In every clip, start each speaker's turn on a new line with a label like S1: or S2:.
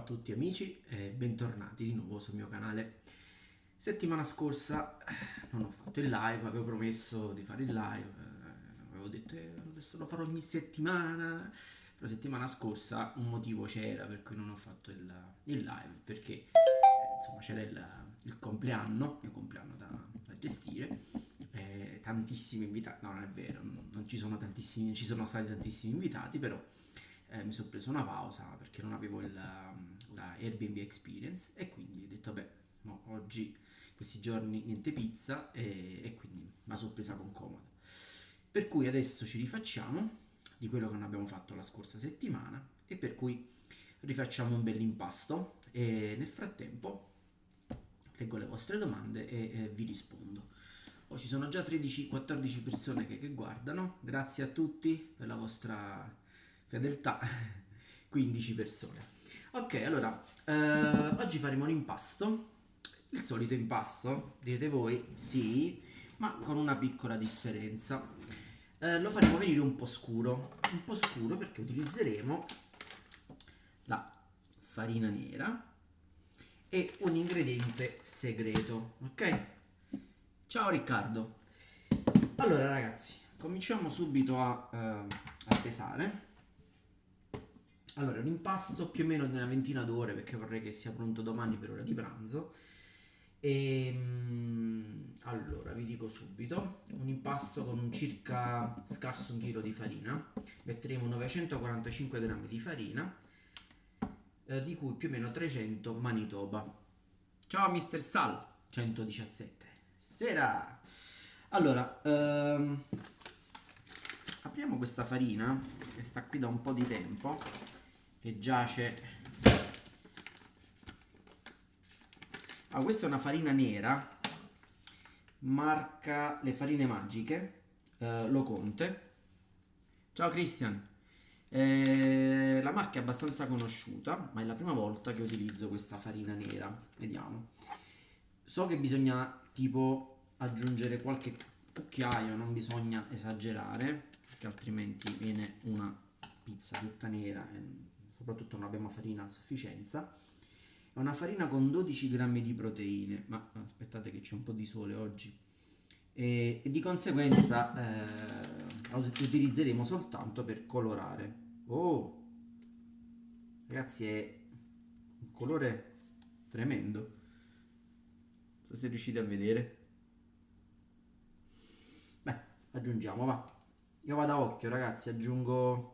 S1: a tutti amici e bentornati di nuovo sul mio canale. Settimana scorsa non ho fatto il live, avevo promesso di fare il live, avevo detto adesso lo farò ogni settimana. La settimana scorsa un motivo c'era per cui non ho fatto il live, perché insomma c'era il compleanno, mio compleanno da gestire, tantissimi invitati, no non è vero, non ci sono tantissimi, ci sono stati tantissimi invitati, però mi sono preso una pausa perché non avevo la Airbnb Experience e quindi ho detto beh, no, oggi questi giorni niente pizza e quindi me la sono presa con comodo. Per cui adesso ci rifacciamo di quello che non abbiamo fatto la scorsa settimana e per cui rifacciamo un bel impasto e nel frattempo leggo le vostre domande e vi rispondo. Ci sono già 13-14 persone che guardano, grazie a tutti per la vostra fedeltà. 15 persone. Ok, allora oggi faremo un impasto, il solito impasto, direte voi, sì, ma con una piccola differenza. Lo faremo venire un po' scuro perché utilizzeremo la farina nera e un ingrediente segreto, ok? Ciao Riccardo. Allora ragazzi, cominciamo subito a pesare. Allora, un impasto più o meno di una ventina d'ore perché vorrei che sia pronto domani per ora di pranzo. Allora, vi dico subito, un impasto con un circa scarso 1 chilo di farina. Metteremo 945 grammi di farina, di cui più o meno 300 Manitoba. Ciao Mr. Sal 117. Sera! Allora, apriamo questa farina che sta qui da un po' di tempo, che giace. Questa è una farina nera, marca Le Farine Magiche, Lo Conte. Ciao Christian. La marca è abbastanza conosciuta, ma è la prima volta che utilizzo questa farina nera. Vediamo. So che bisogna tipo aggiungere qualche cucchiaio, non bisogna esagerare, perché altrimenti viene una pizza tutta nera e soprattutto non abbiamo farina a sufficienza. È una farina con 12 grammi di proteine, ma aspettate che c'è un po' di sole oggi, e di conseguenza la utilizzeremo soltanto per colorare. Oh, ragazzi, è un colore tremendo, non so se riuscite a vedere. Beh, aggiungiamo, va. Io vado a occhio ragazzi, aggiungo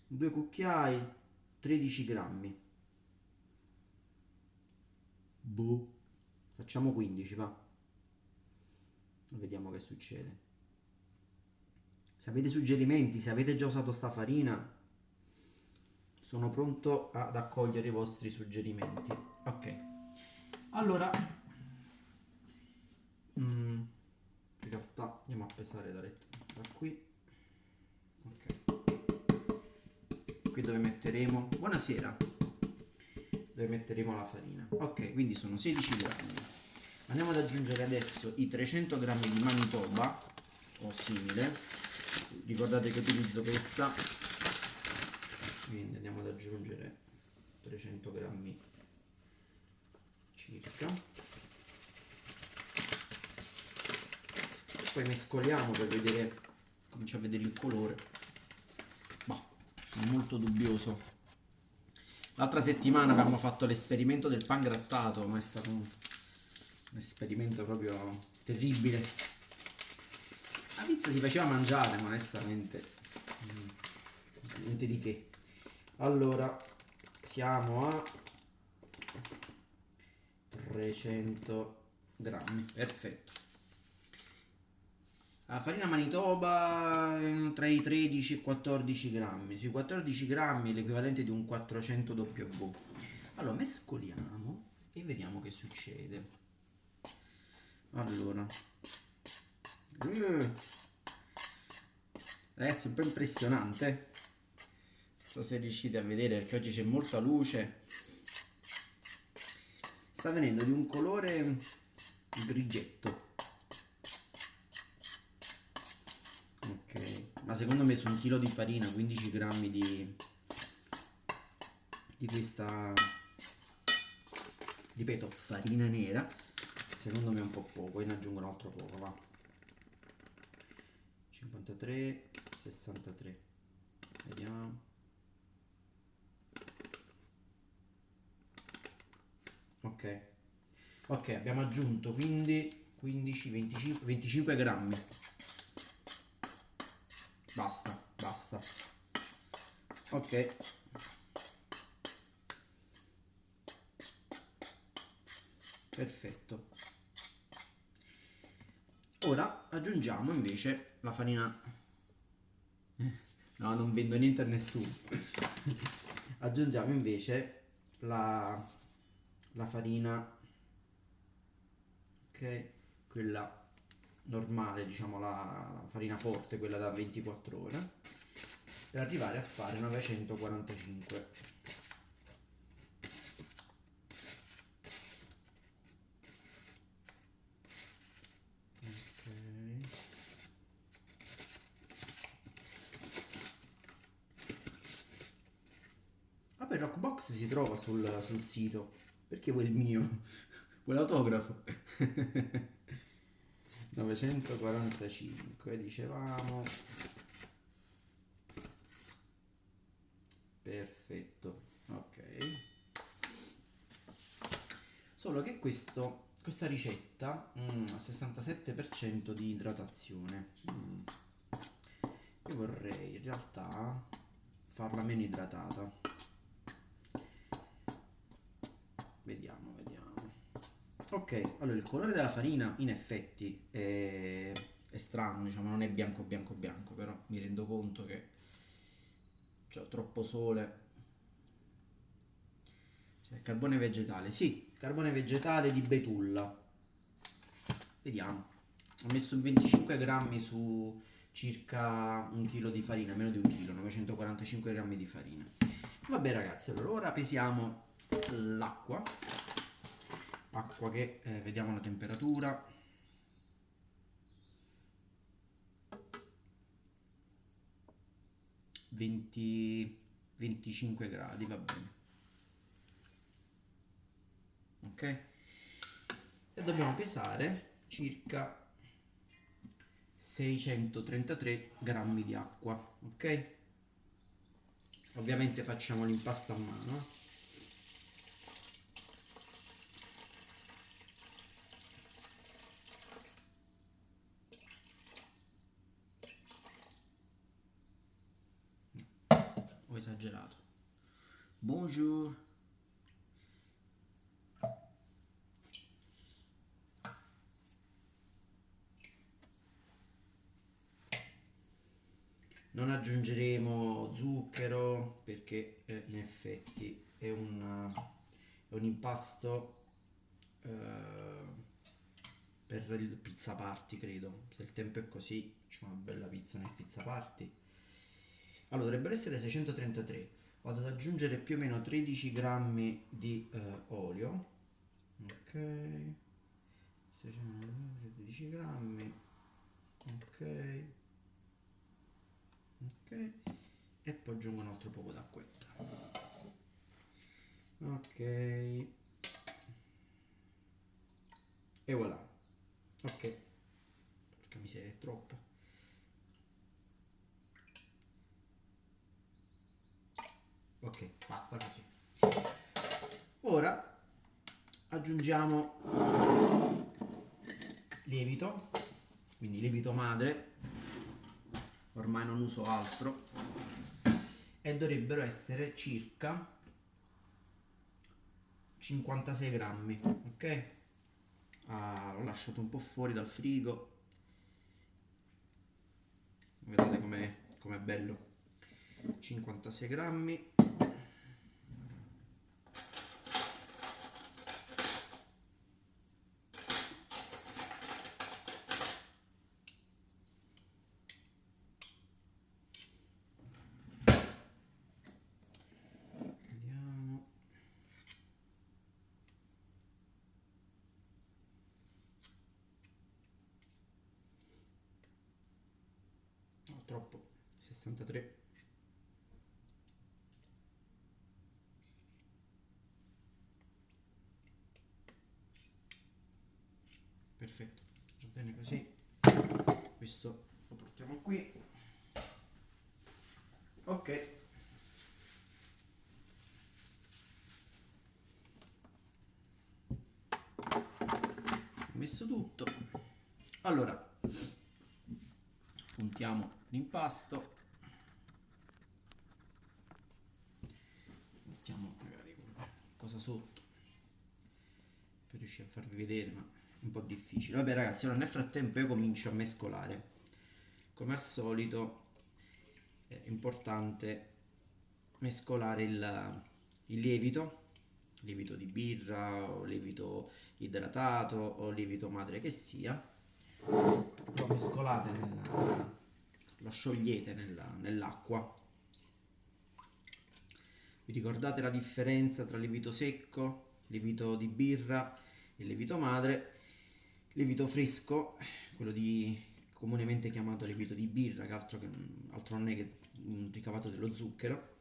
S1: 2 cucchiai, 13 grammi. Boh. Facciamo 15, va. Vediamo che succede. Se avete suggerimenti, se avete già usato sta farina, sono pronto ad accogliere i vostri suggerimenti. Ok. Allora, in realtà andiamo a pesare da qui. Ok. Qui dove metteremo, buonasera, dove metteremo la farina. Ok, quindi sono 16 grammi. Andiamo ad aggiungere adesso i 300 grammi di Manitoba o simile. Ricordate che utilizzo questa, quindi andiamo ad aggiungere 300 grammi circa. Poi mescoliamo per vedere, cominciamo a vedere il colore. Sono molto dubbioso. L'altra settimana abbiamo fatto l'esperimento del pan grattato, ma è stato un esperimento proprio terribile. La pizza si faceva mangiare, ma onestamente niente di che. Allora, siamo a 300 grammi, perfetto. La farina Manitoba tra i 13 e i 14 grammi. Sui 14 grammi l'equivalente di un 400 W. Allora mescoliamo e vediamo che succede. Allora, ragazzi, è un po' impressionante. Non so se riuscite a vedere perché oggi c'è molta luce. Sta venendo di un colore grigetto. Ok, ma secondo me su un chilo di farina 15 grammi di questa, ripeto, farina nera, secondo me è un po' poco, io ne aggiungo un altro poco, va. 53, 63, vediamo. Ok, ok, abbiamo aggiunto quindi 15, 25, 25 grammi. Basta, basta. Ok. Perfetto. Ora aggiungiamo invece la farina. No, non vendo niente a nessuno. Aggiungiamo invece la farina, ok? Quella normale, diciamo la farina forte, quella da 24 ore, per arrivare a fare 945. Ok. Vabbè, il Rockbox si trova sul sito. Perché vuoi il mio? Vuoi l'autografo? 945, dicevamo. Perfetto, ok. Solo che questa ricetta ha 67% di idratazione. Io vorrei in realtà farla meno idratata. Vediamo, vediamo. Ok, allora il colore della farina in effetti è strano, diciamo, non è bianco bianco bianco, però mi rendo conto che c'ho troppo sole. Cioè, carbone vegetale, sì, carbone vegetale di betulla. Vediamo. Ho messo 25 grammi su circa un chilo di farina, meno di un chilo, 945 grammi di farina. Vabbè ragazzi, allora ora pesiamo l'acqua. Acqua che vediamo la temperatura. 25 gradi, va bene. Ok? E dobbiamo pesare circa 633 grammi di acqua, ok? Ovviamente facciamo l'impasto a mano. Ho esagerato. Bonjour. Non aggiungeremo zucchero perché in effetti è un impasto per il pizza party, credo. Se il tempo è così, c'è una bella pizza nel pizza party. Allora, dovrebbero essere 633. Vado ad aggiungere più o meno 13 grammi di olio. Ok. 613 grammi. Ok. Ok. E poi aggiungo un altro poco d'acquetta. Ok. E voilà. Ok. Porca miseria, è troppo. Ok, basta così. Ora aggiungiamo lievito, quindi lievito madre, ormai non uso altro, e dovrebbero essere circa 56 grammi, ok? L'ho lasciato un po' fuori dal frigo, vedete com'è bello. 56 grammi. Vediamo. No, troppo. 63. Perfetto, va bene così. Questo lo portiamo qui. Ok. Ho messo tutto. Allora, puntiamo l'impasto. Mettiamo magari qualcosa sotto per riuscire a farvi vedere, ma è un po' difficile. Vabbè ragazzi, allora nel frattempo io comincio a mescolare. Come al solito è importante mescolare il lievito di birra o lievito idratato o lievito madre che sia. Lo mescolate lo sciogliete nell'acqua. Vi ricordate la differenza tra lievito secco, lievito di birra e lievito madre? Lievito fresco, quello comunemente chiamato lievito di birra, che altro non è che un ricavato dello zucchero,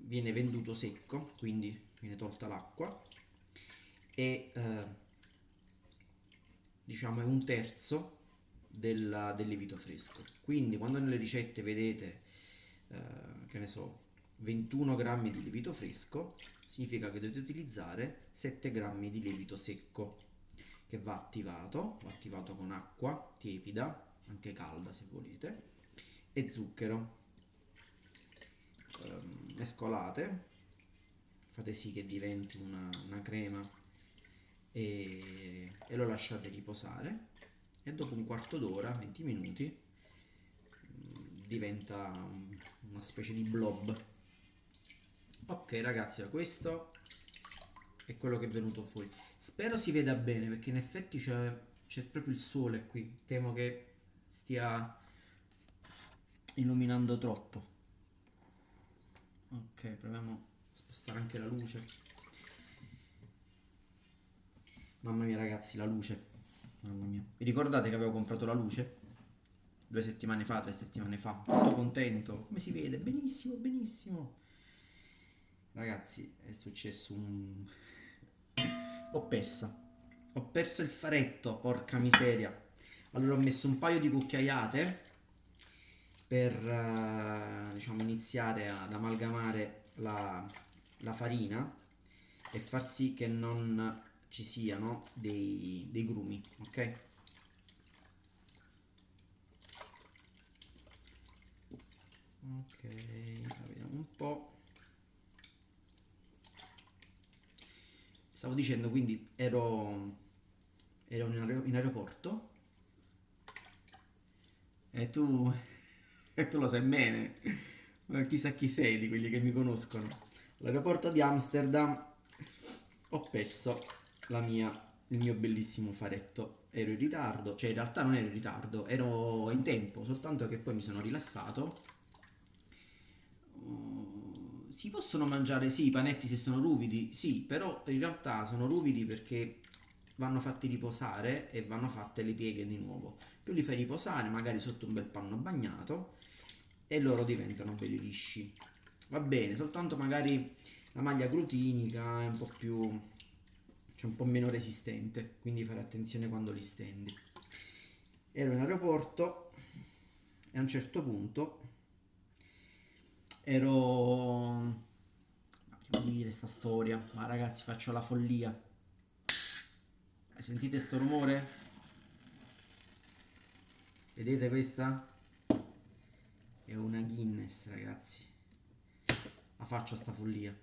S1: viene venduto secco, quindi viene tolta l'acqua e diciamo è un terzo del lievito fresco. Quindi quando nelle ricette vedete che ne so 21 grammi di lievito fresco, significa che dovete utilizzare 7 grammi di lievito secco che va attivato con acqua tiepida, anche calda se volete, e zucchero. Mescolate, fate sì che diventi una crema e lo lasciate riposare e dopo un quarto d'ora, 20 minuti, diventa una specie di blob. Ok ragazzi, questo è quello che è venuto fuori. Spero si veda bene perché in effetti c'è proprio il sole qui. Temo che stia illuminando troppo. Ok, proviamo a spostare anche la luce. Mamma mia ragazzi, la luce. Mamma mia. Vi ricordate che avevo comprato la luce? 2 settimane fa, 3 settimane fa. Tutto contento. Come si vede? Benissimo, benissimo. Ragazzi, è successo Ho perso il faretto, porca miseria. Allora ho messo un paio di cucchiaiate per diciamo iniziare ad amalgamare la farina e far sì che non ci siano dei grumi, ok? Ok, vediamo un po'. Stavo dicendo, quindi ero in aeroporto e tu lo sai bene, ma chissà chi sei di quelli che mi conoscono. All'aeroporto di Amsterdam ho perso il mio bellissimo faretto. Ero in ritardo, cioè in realtà non ero in ritardo, ero in tempo, soltanto che poi mi sono rilassato. Si possono mangiare, sì, i panetti se sono ruvidi, sì, però in realtà sono ruvidi perché vanno fatti riposare e vanno fatte le pieghe di nuovo. Più li fai riposare, magari sotto un bel panno bagnato, e loro diventano belli lisci. Va bene, soltanto magari la maglia glutinica è un po' più, cioè un po' meno resistente, quindi fare attenzione quando li stendi. Ero in aeroporto e a un certo punto ero... Ma prima di dire sta storia, ma ragazzi faccio la follia. Sentite sto rumore? Vedete questa? È una Guinness ragazzi. La faccio sta follia.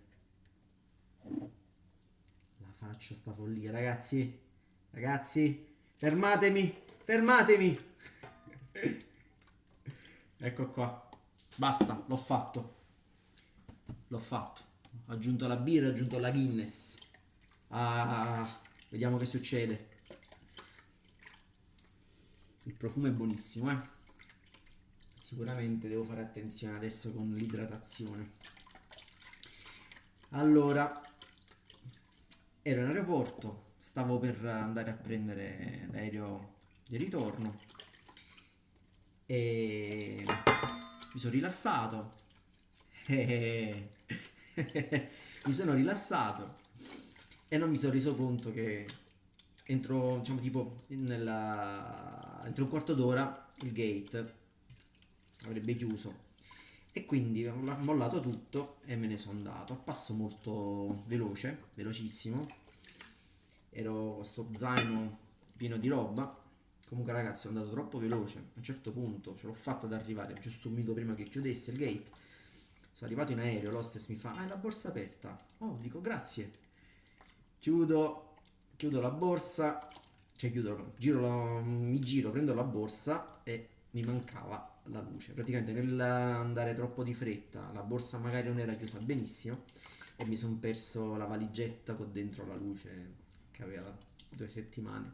S1: La faccio sta follia ragazzi. Ragazzi, fermatemi, fermatemi. Ecco qua. Basta, l'ho fatto. L'ho fatto. Ho aggiunto la birra, ho aggiunto la Guinness. Ah, vediamo che succede. Il profumo è buonissimo, eh. Sicuramente devo fare attenzione adesso con l'idratazione. Allora, ero in aeroporto, stavo per andare a prendere l'aereo di ritorno. e mi sono rilassato. Mi sono rilassato e non mi sono reso conto che entro, diciamo, tipo entro un quarto d'ora il gate avrebbe chiuso e quindi ho mollato tutto e me ne sono andato a passo molto veloce, velocissimo. Ero con sto zaino pieno di roba. Comunque ragazzi, sono andato troppo veloce. A un certo punto ce l'ho fatta ad arrivare giusto un minuto prima che chiudesse il gate. Sono arrivato in aereo, l'hostess mi fa: "Ah, hai la borsa aperta." Oh, dico grazie. Chiudo la borsa, cioè mi giro, prendo la borsa e mi mancava la luce. Praticamente nell'andare troppo di fretta, la borsa magari non era chiusa benissimo e mi sono perso la valigetta con dentro la luce che aveva 2 settimane.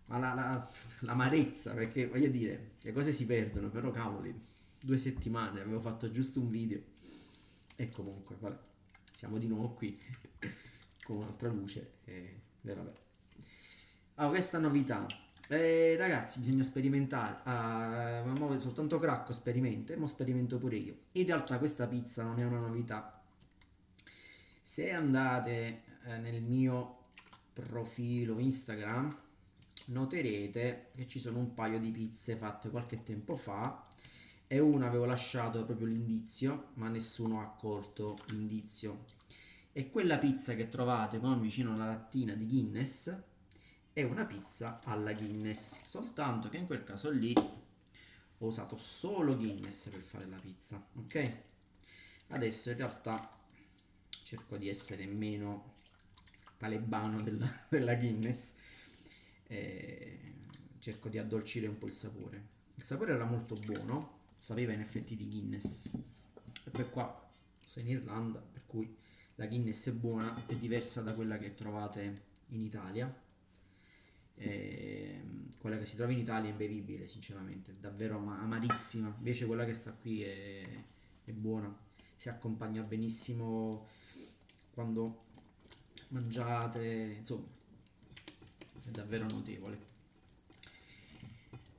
S1: Ma l'amarezza, perché voglio dire, le cose si perdono, però cavoli, 2 settimane, avevo fatto giusto un video. E comunque, vabbè, siamo di nuovo qui con un'altra luce e vabbè. Ah, questa novità. Ragazzi, bisogna sperimentare. Mo soltanto Cracco sperimenta e mo sperimento pure io. In realtà questa pizza non è una novità. Se andate nel mio profilo Instagram, noterete che ci sono un paio di pizze fatte qualche tempo fa e una avevo lasciato proprio l'indizio, ma nessuno ha colto l'indizio. E quella pizza che trovate con vicino alla lattina di Guinness è una pizza alla Guinness, soltanto che in quel caso lì ho usato solo Guinness per fare la pizza, ok? Adesso in realtà cerco di essere meno talebano della Guinness e cerco di addolcire un po' il sapore. Il sapore era molto buono, sapeva in effetti di Guinness. E poi qua sono in Irlanda, per cui la Guinness è buona, è diversa da quella che trovate in Italia. Quella che si trova in Italia è imbevibile, sinceramente, è davvero amarissima. Invece quella che sta qui è buona, si accompagna benissimo quando mangiate, insomma, è davvero notevole.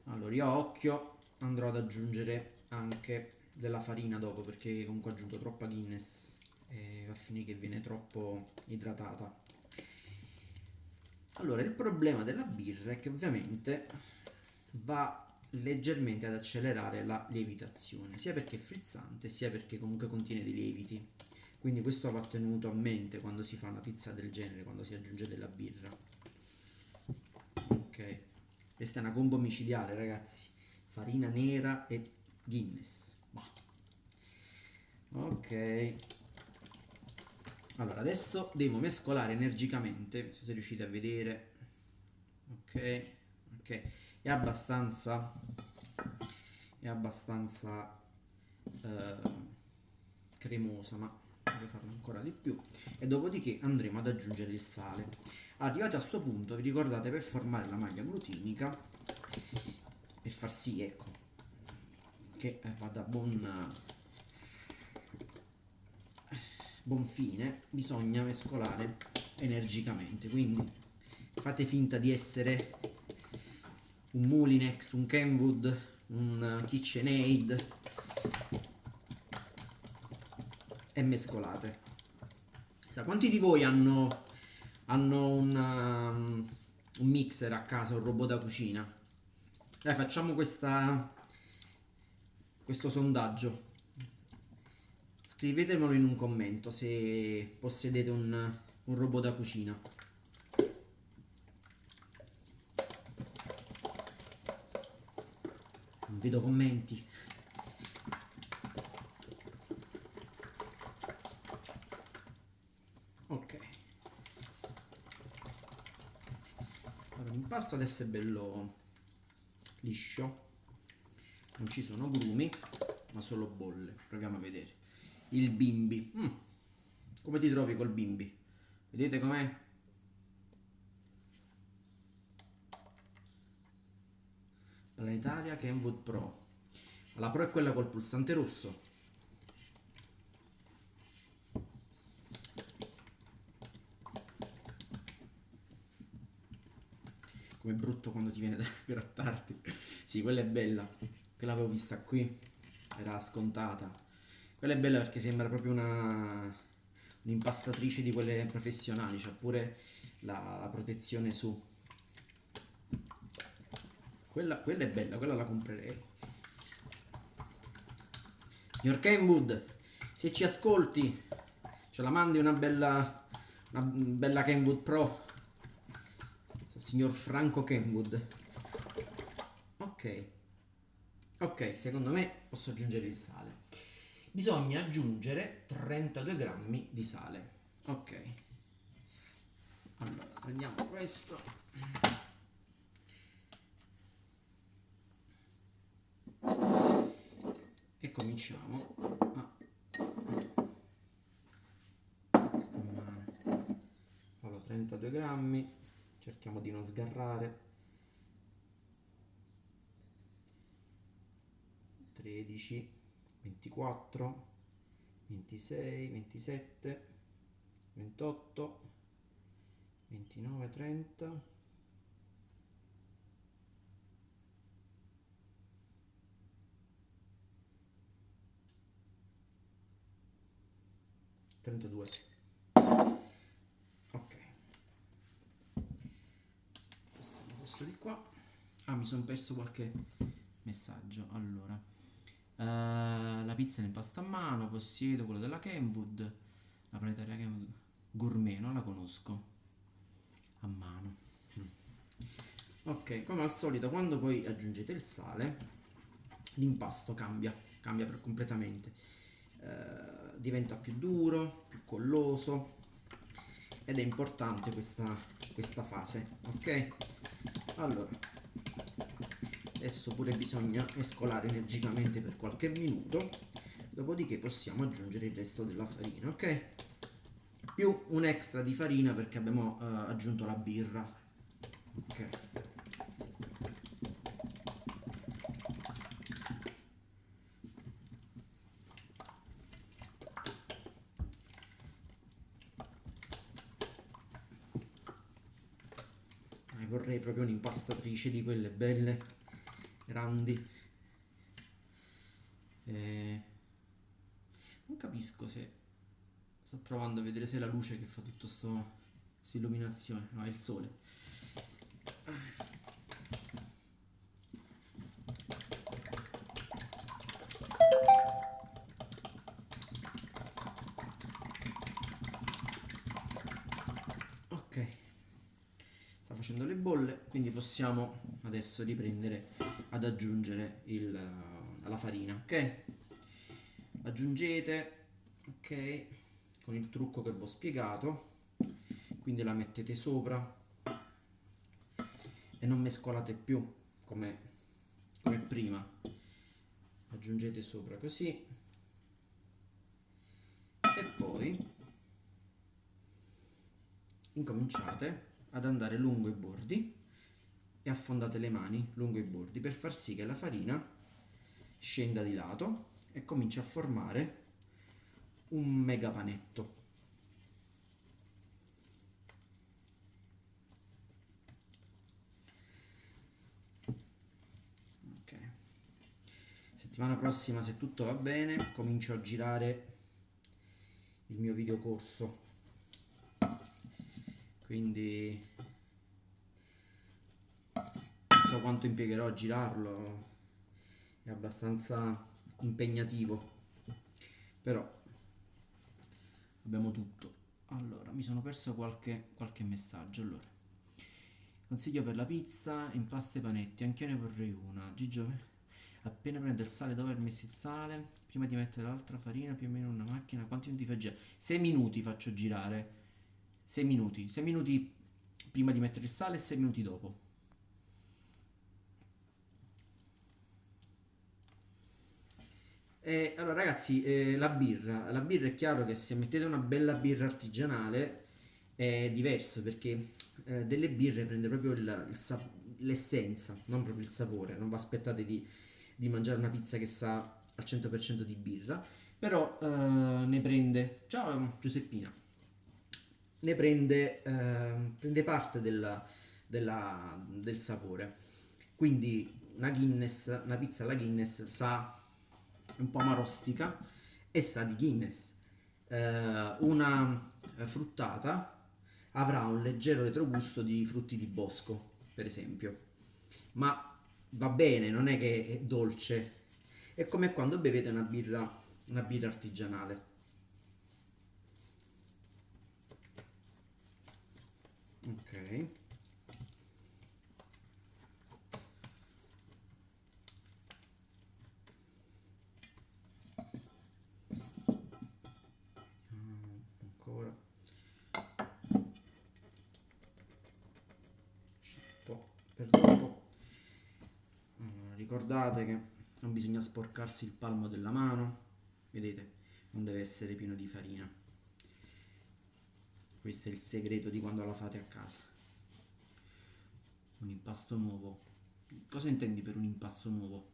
S1: Allora, io a occhio andrò ad aggiungere anche della farina dopo, perché comunque ho aggiunto troppa Guinness e va a finire che viene troppo idratata. Allora, il problema della birra è che ovviamente va leggermente ad accelerare la lievitazione, sia perché è frizzante, sia perché comunque contiene dei lieviti. Quindi questo va tenuto a mente quando si fa una pizza del genere, quando si aggiunge della birra. Ok, questa è una combo micidiale, ragazzi. Farina nera e Guinness. Bah. Ok. Allora, adesso devo mescolare energicamente, non so se riuscite a vedere. Ok, ok. È abbastanza eh, cremosa, ma voglio farlo ancora di più. E dopodiché andremo ad aggiungere il sale. Arrivati a sto punto, vi ricordate per formare la maglia glutinica e far sì, ecco, che vada a buon fine, bisogna mescolare energicamente. Quindi fate finta di essere un Mulinex, un Kenwood, un KitchenAid e mescolate. Quanti di voi hanno un mixer a casa, un robot da cucina? Dai, facciamo questo sondaggio. Scrivetemelo in un commento se possedete un robot da cucina. Non vedo commenti. Ok. Allora, l'impasto adesso è bello liscio. Non ci sono grumi, ma solo bolle. Proviamo a vedere. Il bimbi. Come ti trovi col bimbi? Vedete com'è? Planetaria Kenwood Pro. La Pro è quella col pulsante rosso. Come brutto soprattutto quando ti viene da grattarti. Sì, quella è bella, quella l'avevo vista qui, era scontata. Quella è bella perché sembra proprio un'impastatrice di quelle professionali, c'ha pure la protezione su. Quella è bella, quella la comprerei. Signor Kenwood, se ci ascolti, ce la mandi una bella Kenwood Pro. Signor Franco Kenwood. Ok. Ok, secondo me posso aggiungere il sale. Bisogna aggiungere 32 grammi di sale. Ok. Allora, prendiamo questo. E cominciamo a... Allora, 32 grammi. Cerchiamo di non sgarrare. 13, 24, 26, 27, 28, 29, 30, 32. Ok. Passiamo questo di qua. Ah, mi sono perso qualche messaggio. Allora, la pizza in pasta a mano, possiedo quello della Kenwood, la planetaria Kenwood Gourmet, non la conosco, a mano. Ok, come al solito, quando poi aggiungete il sale, l'impasto cambia completamente. Diventa più duro, più colloso ed è importante questa fase, ok? Allora, adesso pure bisogna mescolare energicamente per qualche minuto, dopodiché possiamo aggiungere il resto della farina, ok? Più un extra di farina perché abbiamo aggiunto la birra, ok? Vorrei proprio un'impastatrice di quelle belle, grandi. Non capisco se... Sto provando a vedere se è la luce che fa tutto questa illuminazione. No, è il sole. Ok. Sta facendo le bolle, quindi possiamo adesso riprendere ad aggiungere la farina, ok? Aggiungete, ok, con il trucco che vi ho spiegato, quindi la mettete sopra e non mescolate più come prima. Aggiungete sopra così e poi incominciate ad andare lungo i bordi e affondate le mani lungo i bordi per far sì che la farina scenda di lato e cominci a formare un mega panetto. Ok. Settimana prossima, se tutto va bene, comincio a girare il mio videocorso, quindi non so quanto impiegherò a girarlo, è abbastanza impegnativo, però abbiamo tutto. Allora, mi sono perso qualche messaggio. Allora, consiglio per la pizza, impasto e panetti, anche io ne vorrei una. Gigio, appena prende il sale, dove hai messo il sale? Prima di mettere l'altra farina, più o meno in una macchina, quanti minuti fai girare? 6 minuti faccio girare. 6 minuti. 6 minuti prima di mettere il sale e 6 minuti dopo. Allora ragazzi, la birra è chiaro che se mettete una bella birra artigianale è diverso perché delle birre prende proprio l'essenza, non proprio il sapore, non vi aspettate di mangiare una pizza che sa al 100% di birra, però ne prende, ciao Giuseppina, ne prende parte del sapore. Quindi una pizza alla Guinness sa un po' marostica e sa di Guinness. Una fruttata avrà un leggero retrogusto di frutti di bosco, per esempio, ma va bene, non è che è dolce, è come quando bevete una birra artigianale. Ok. Ancora un po' per dopo. Allora, ricordate che non bisogna sporcarsi il palmo della mano, vedete, non deve essere pieno di farina. Questo è il segreto di quando la fate a casa. Un impasto nuovo. Cosa intendi per un impasto nuovo?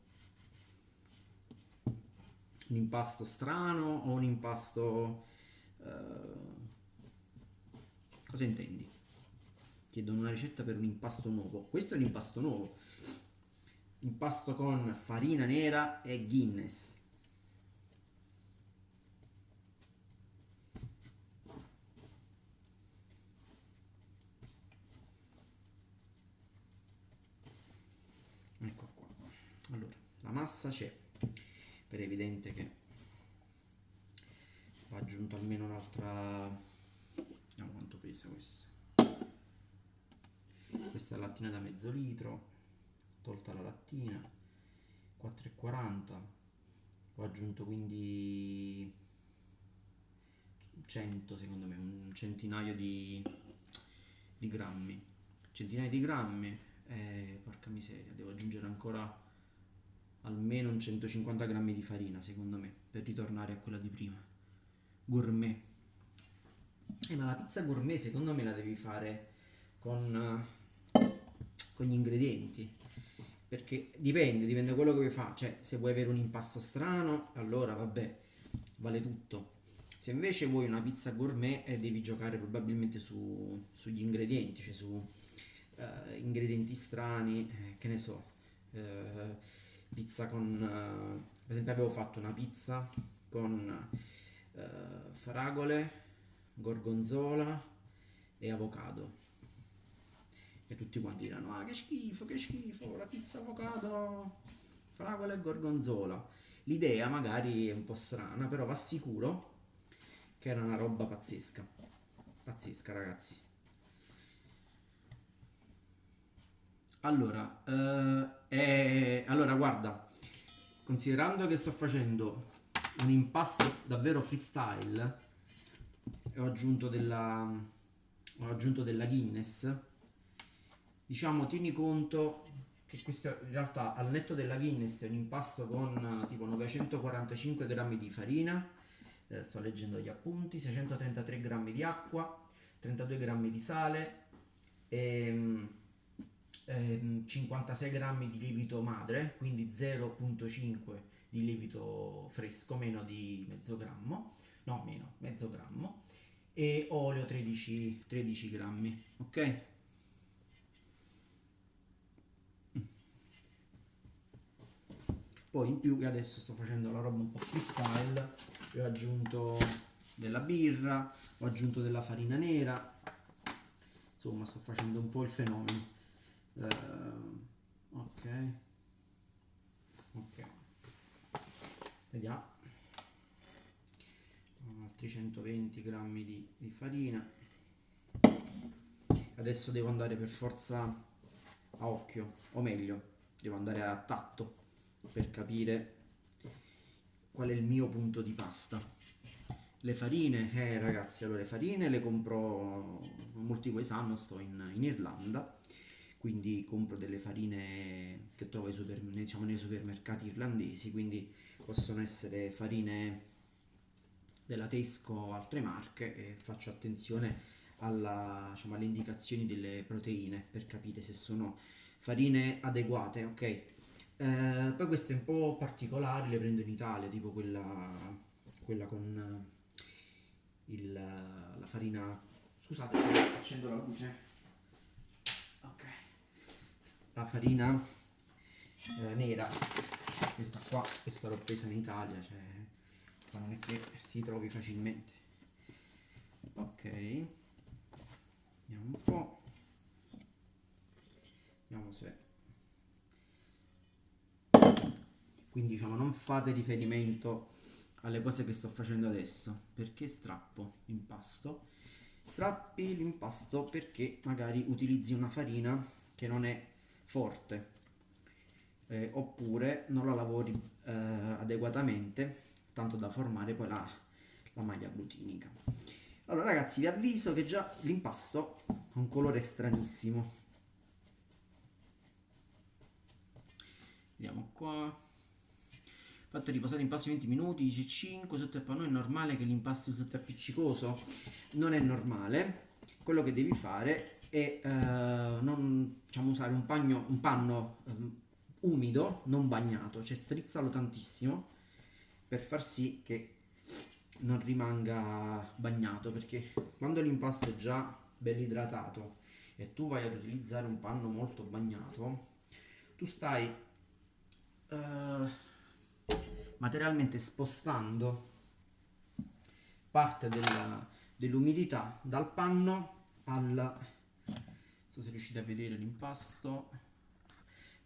S1: Un impasto strano o un impasto... cosa intendi? Chiedono una ricetta per un impasto nuovo. Questo è un impasto nuovo. Impasto con farina nera e Guinness. Ecco qua. Allora, la massa c'è. Per evidente che va aggiunto almeno un'altra... Vediamo quanto pesa questo. Questa è la lattina da mezzo litro. Tolta la lattina. 4,40. Ho aggiunto quindi 100, secondo me, un centinaio di grammi. Centinaia di grammi. Porca miseria, devo aggiungere ancora almeno un 150 grammi di farina, secondo me, per ritornare a quella di prima. Gourmet. Ma la pizza gourmet secondo me la devi fare con gli ingredienti. Perché dipende da quello che vuoi fare. Cioè, se vuoi avere un impasto strano, allora vabbè, vale tutto. Se invece vuoi una pizza gourmet, devi giocare probabilmente sugli ingredienti, cioè su ingredienti strani, che ne so, pizza con... per esempio avevo fatto una pizza con fragole, gorgonzola e avocado. E tutti quanti diranno, ah che schifo, la pizza avocado, fragole e gorgonzola. L'idea magari è un po' strana, però va sicuro che era una roba pazzesca. Pazzesca, ragazzi. Allora, guarda, considerando che sto facendo un impasto davvero freestyle e ho aggiunto della Guinness, diciamo, tieni conto che questo in realtà al netto della Guinness è un impasto con tipo 945 grammi di farina, sto leggendo gli appunti, 633 grammi di acqua, 32 grammi di sale e 56 grammi di lievito madre, quindi 0,5 di lievito fresco, meno di mezzo grammo, no meno, mezzo grammo, e olio 13 grammi, ok? Poi in più che adesso sto facendo la roba un po' freestyle, e ho aggiunto della birra, ho aggiunto della farina nera, insomma sto facendo un po' il fenomeno. Ok, ok, vediamo, altri 120 grammi di farina. Adesso devo andare per forza a occhio, o meglio, devo andare a tatto per capire qual è il mio punto di pasta. Le farine, ragazzi, allora le farine le compro, molti voi sanno, sto in Irlanda, quindi compro delle farine che trovo diciamo, nei supermercati irlandesi, quindi possono essere farine della Tesco o altre marche, e faccio attenzione diciamo, alle indicazioni delle proteine per capire se sono farine adeguate, ok? Poi queste un po' particolari le prendo in Italia, tipo quella con la farina. Scusate, accendo la luce. Ok. la farina nera, questa qua, questa l'ho presa in Italia, cioè ma non è che si trovi facilmente. Ok, vediamo un po', vediamo se, quindi diciamo non fate riferimento alle cose che sto facendo adesso, perché strappo l'impasto. Strappi l'impasto perché magari utilizzi una farina che non è forte, oppure non la lavori adeguatamente, tanto da formare poi la maglia glutinica. Allora ragazzi, vi avviso che già l'impasto ha un colore stranissimo. Vediamo qua. Fatto riposare l'impasto 20 minuti, dice 5 sotto il panno. È normale che l'impasto sotto è appiccicoso? Non è normale. Quello che devi fare è non, diciamo, usare un panno umido, non bagnato, cioè strizzalo tantissimo per far sì che non rimanga bagnato, perché quando l'impasto è già ben idratato e tu vai ad utilizzare un panno molto bagnato, tu stai materialmente spostando parte dell'umidità dal panno non so se riuscite a vedere l'impasto,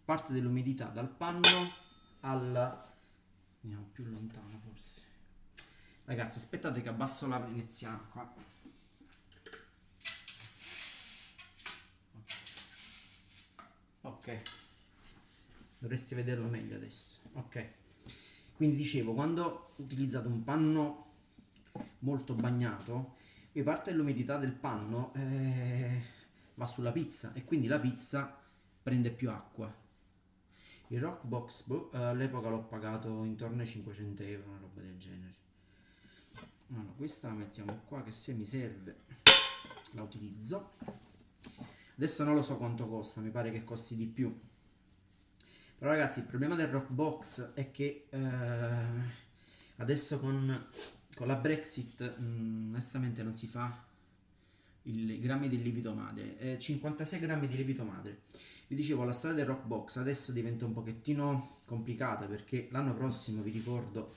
S1: parte dell'umidità dal panno andiamo più lontano forse. Ragazzi, aspettate che abbasso la veneziana qua. Ok, dovreste vederlo meglio adesso. Ok, quindi dicevo, quando utilizzate un panno molto bagnato, e parte dell'umidità del panno va sulla pizza e quindi la pizza prende più acqua. Il Rockbox all'epoca l'ho pagato intorno ai 500 euro, una roba del genere. Allora, questa la mettiamo qua, che se mi serve la utilizzo. Adesso non lo so quanto costa, mi pare che costi di più. Però ragazzi, il problema del Rockbox è che adesso con la Brexit onestamente non si fa i grammi di lievito madre, 56 grammi di lievito madre. Vi dicevo, la storia del Rockbox adesso diventa un pochettino complicata, perché l'anno prossimo vi ricordo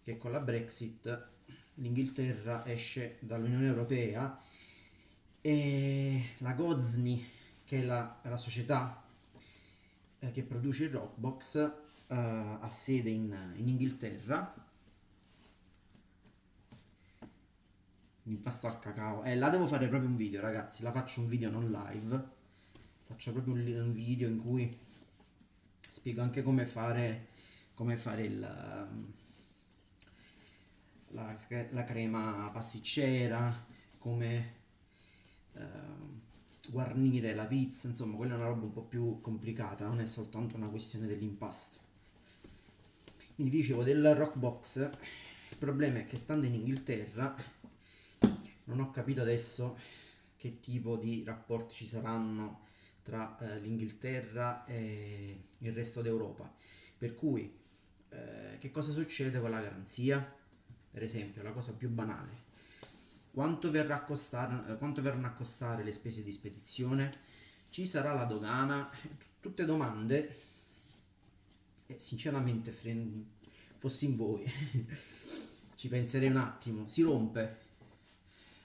S1: che con la Brexit l'Inghilterra esce dall'Unione Europea e la Gozni, che è la società che produce il Rockbox, ha sede in Inghilterra. L'impasto al cacao, là devo fare proprio un video ragazzi, la faccio un video non live, faccio proprio un video in cui spiego anche come fare la crema pasticcera, come guarnire la pizza, insomma quella è una roba un po' più complicata, non è soltanto una questione dell'impasto. Quindi dicevo del Rockbox, il problema è che stando in Inghilterra non ho capito adesso che tipo di rapporti ci saranno tra l'Inghilterra e il resto d'Europa, per cui che cosa succede con la garanzia? Per esempio, la cosa più banale, quanto verranno a costare le spese di spedizione? Ci sarà la dogana? Tutte domande e sinceramente fossi in voi ci penserei un attimo. Si rompe,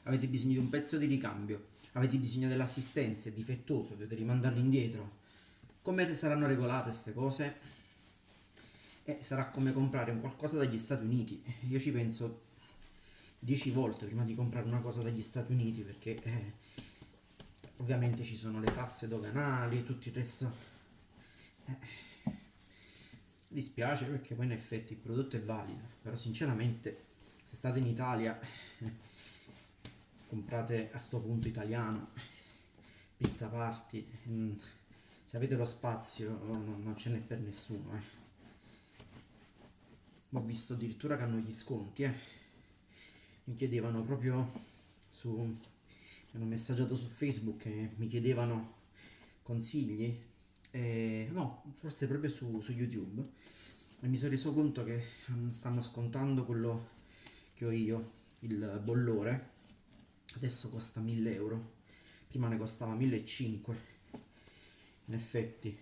S1: avete bisogno di un pezzo di ricambio, avete bisogno dell'assistenza, è difettoso, dovete rimandarlo indietro. Come saranno regolate queste cose? Sarà come comprare un qualcosa dagli Stati Uniti. Io ci penso 10 volte prima di comprare una cosa dagli Stati Uniti, perché ovviamente ci sono le tasse doganali e tutto il resto. Dispiace, perché poi in effetti il prodotto è valido, però sinceramente se state in Italia comprate a sto punto italiano, Pizza Party, se avete lo spazio non ce n'è per nessuno. Ho visto addirittura che hanno gli sconti, mi chiedevano proprio mi hanno messaggiato su Facebook e mi chiedevano consigli, no, forse proprio su YouTube, e mi sono reso conto che stanno scontando quello che ho io, il bollore, adesso costa 1000 euro, prima ne costava 1500, in effetti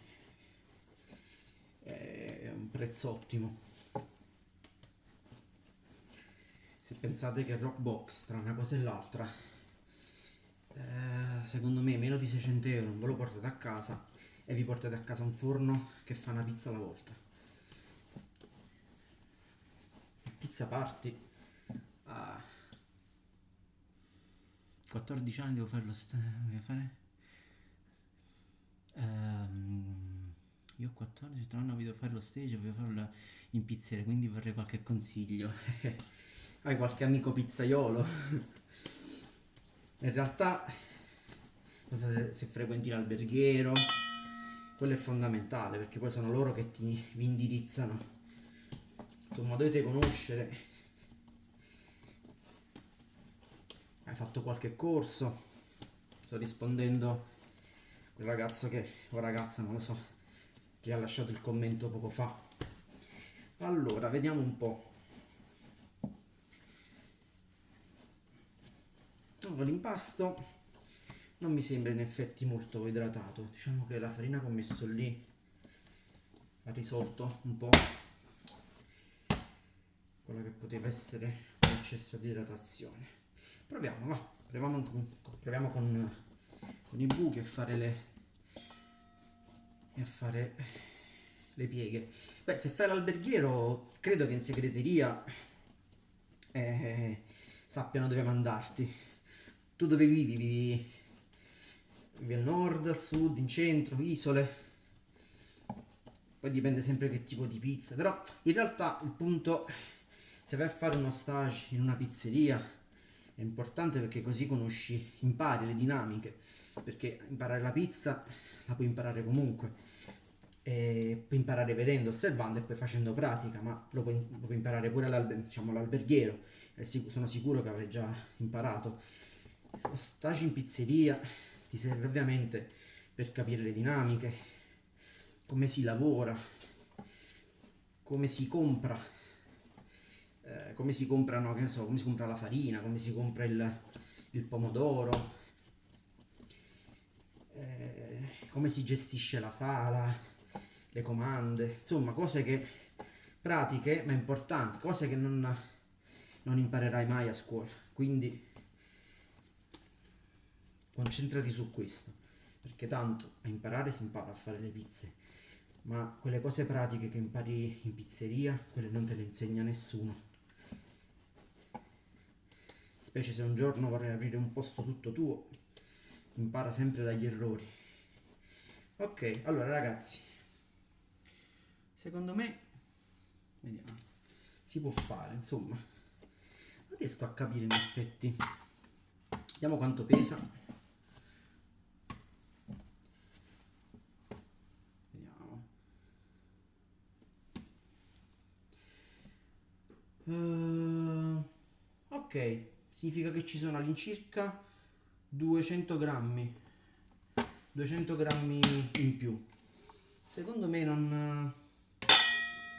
S1: è un prezzo ottimo. Se pensate che Rockbox tra una cosa e l'altra, secondo me meno di 600 euro non ve lo portate a casa e vi portate a casa un forno che fa una pizza alla volta. Pizza Party a 14 anni devo farlo devo fare. Io ho 14, tra l'anno voglio fare lo stage, voglio farlo in pizzeria, quindi vorrei qualche consiglio. Hai qualche amico pizzaiolo? In realtà, non so se frequenti l'alberghiero, quello è fondamentale perché poi sono loro che vi indirizzano. Insomma, dovete conoscere. Hai fatto qualche corso? Sto rispondendo quel ragazzo o ragazza, non lo so, che ha lasciato il commento poco fa. Allora, vediamo un po'. Allora, l'impasto non mi sembra in effetti molto idratato. Diciamo che la farina che ho messo lì ha risolto un po' quello che poteva essere l'eccesso di idratazione. Proviamo, va. Proviamo con i buchi a fare le pieghe. Beh, se fai l'alberghiero, credo che in segreteria sappiano dove mandarti. Tu dove vivi? Vivi al nord, al sud, in centro, isole? Poi dipende sempre che tipo di pizza. Però in realtà il punto, se vai a fare uno stage in una pizzeria, è importante perché così impari le dinamiche. Perché imparare la pizza la puoi imparare comunque. E puoi imparare vedendo, osservando e poi facendo pratica, ma lo puoi imparare pure l'alberghiero. E sono sicuro che avrai già imparato. Lo stage in pizzeria ti serve ovviamente per capire le dinamiche, come si lavora, come si compra, no, che ne so, come si compra la farina, come si compra il pomodoro, come si gestisce la sala, le comande, insomma cose pratiche ma importanti, cose che non imparerai mai a scuola. Quindi concentrati su questo, perché tanto a imparare si impara a fare le pizze, ma quelle cose pratiche che impari in pizzeria, quelle non te le insegna nessuno. Specie se un giorno vorrai aprire un posto tutto tuo, impara sempre dagli errori. Ok, allora ragazzi, secondo me, vediamo, si può fare, insomma. Non riesco a capire in effetti. Vediamo quanto pesa. Ok, significa che ci sono all'incirca 200 grammi in più. Secondo me non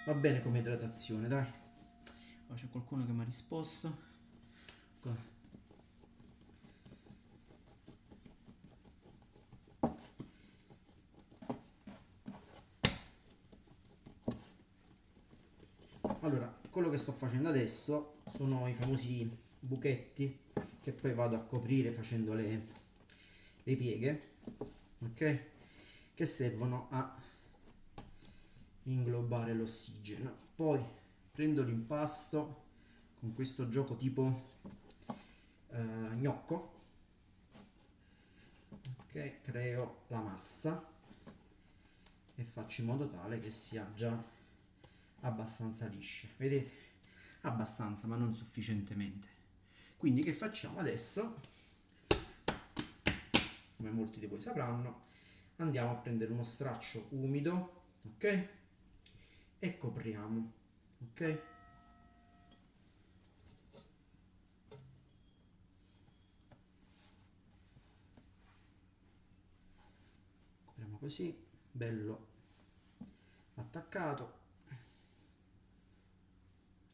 S1: va bene come idratazione, dai. Oh, c'è qualcuno che mi ha risposto. Allora, quello che sto facendo adesso sono i famosi buchetti che poi vado a coprire facendo le pieghe, ok? Che servono a inglobare l'ossigeno. Poi prendo l'impasto con questo gioco tipo gnocco, ok? Creo la massa e faccio in modo tale che sia già abbastanza liscia, vedete? Abbastanza, ma non sufficientemente. Quindi che facciamo adesso? Come molti di voi sapranno, andiamo a prendere uno straccio umido, ok? E copriamo, ok? Copriamo così, bello attaccato,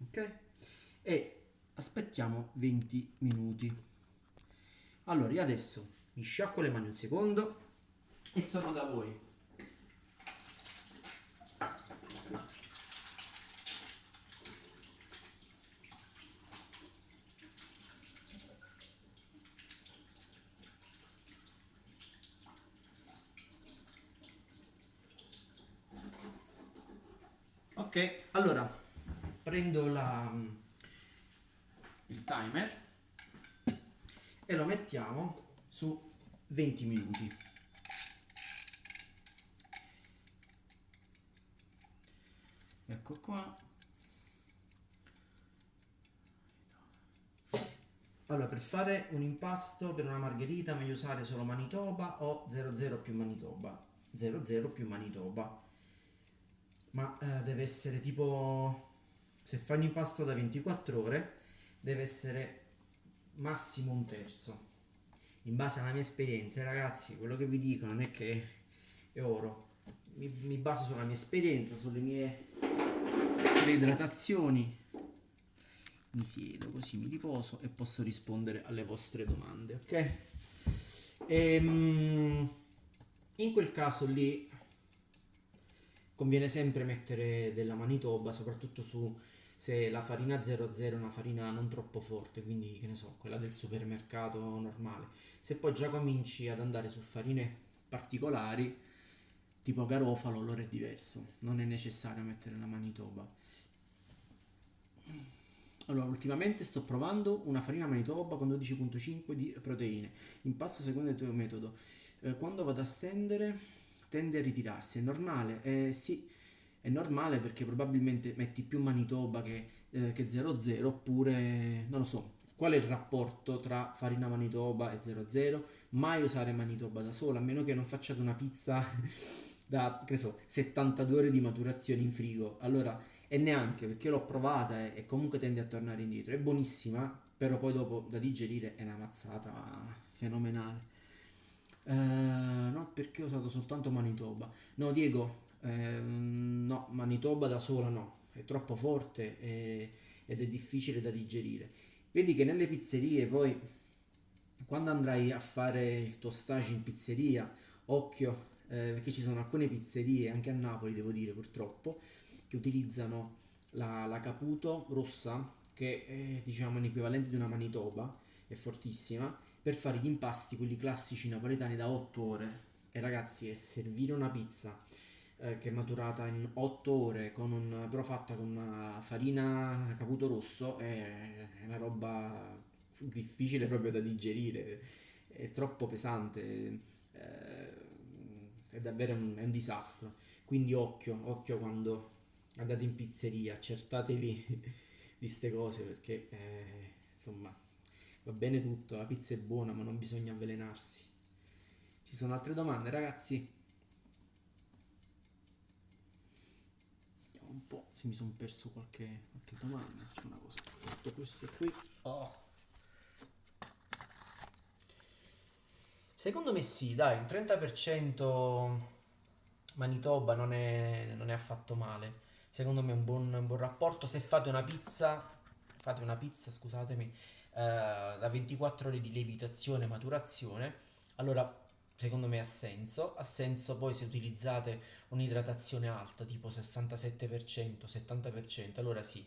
S1: ok? E aspettiamo 20 minuti. Allora io adesso mi sciacquo le mani un secondo e sono da voi. Ok, allora prendo il timer e lo mettiamo su 20 minuti. Ecco qua. Allora, per fare un impasto per una margherita meglio usare solo Manitoba o 00 più Manitoba. 00 più Manitoba. Ma deve essere tipo, se fai un impasto da 24 ore, deve essere massimo un terzo. In base alla mia esperienza, ragazzi, quello che vi dico non è che è oro. Mi baso sulla mia esperienza, sulle idratazioni. Mi siedo così mi riposo e posso rispondere alle vostre domande, ok? In quel caso lì conviene sempre mettere della Manitoba, soprattutto se la farina 00 è una farina non troppo forte, quindi che ne so, quella del supermercato normale. Se poi già cominci ad andare su farine particolari, tipo garofalo, allora è diverso, non è necessario mettere la Manitoba. Allora, ultimamente sto provando una farina Manitoba con 12,5 di proteine. Impasto secondo il tuo metodo. Quando vado a stendere, tende a ritirarsi. È normale? Sì, è normale perché probabilmente metti più Manitoba che 00, oppure non lo so. Qual è il rapporto tra farina Manitoba e 00? Mai usare Manitoba da sola, a meno che non facciate una pizza da, che ne so, 72 ore di maturazione in frigo. Allora, e neanche perché l'ho provata e comunque tende a tornare indietro. È buonissima, però poi dopo da digerire è una mazzata fenomenale. No, perché ho usato soltanto Manitoba. No, Diego, no, Manitoba da sola no, è troppo forte ed è difficile da digerire. Vedi che nelle pizzerie poi, quando andrai a fare il tuo stage in pizzeria, occhio, perché ci sono alcune pizzerie, anche a Napoli devo dire purtroppo, che utilizzano la Caputo rossa, che è diciamo l'equivalente di una Manitoba, è fortissima, per fare gli impasti, quelli classici napoletani da 8 ore. E ragazzi, è servire una pizza che è maturata in 8 ore, però fatta con una farina Caputo rosso, è una roba difficile proprio da digerire, è troppo pesante, è davvero è un disastro. Quindi occhio quando andate in pizzeria, accertatevi di ste cose perché insomma va bene tutto, la pizza è buona ma non bisogna avvelenarsi. Ci sono altre domande ragazzi? Vediamo un po' se mi sono perso qualche domanda. C'è una cosa, tutto questo qui. Oh. Secondo me sì, dai, un 30% Manitoba non è affatto male. Secondo me è un buon rapporto. Se fate una pizza, scusatemi, da 24 ore di lievitazione e maturazione, allora secondo me ha senso. Ha senso poi se utilizzate un'idratazione alta, tipo 67%, 70%, allora sì.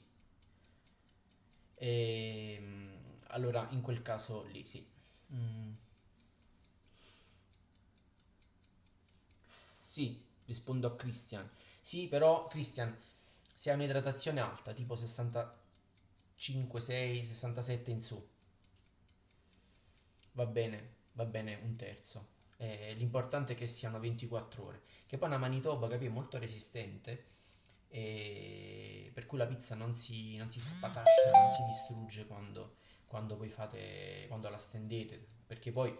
S1: Allora in quel caso lì sì. Mm. Sì, rispondo a Christian. Sì, però Christian, se hai un'idratazione alta, tipo 65, 6, 67 in su, va bene un terzo. L'importante è che siano 24 ore. Che poi una Manitoba, capi, è molto resistente, e per cui la pizza non si spatascia, non si distrugge quando la stendete, perché poi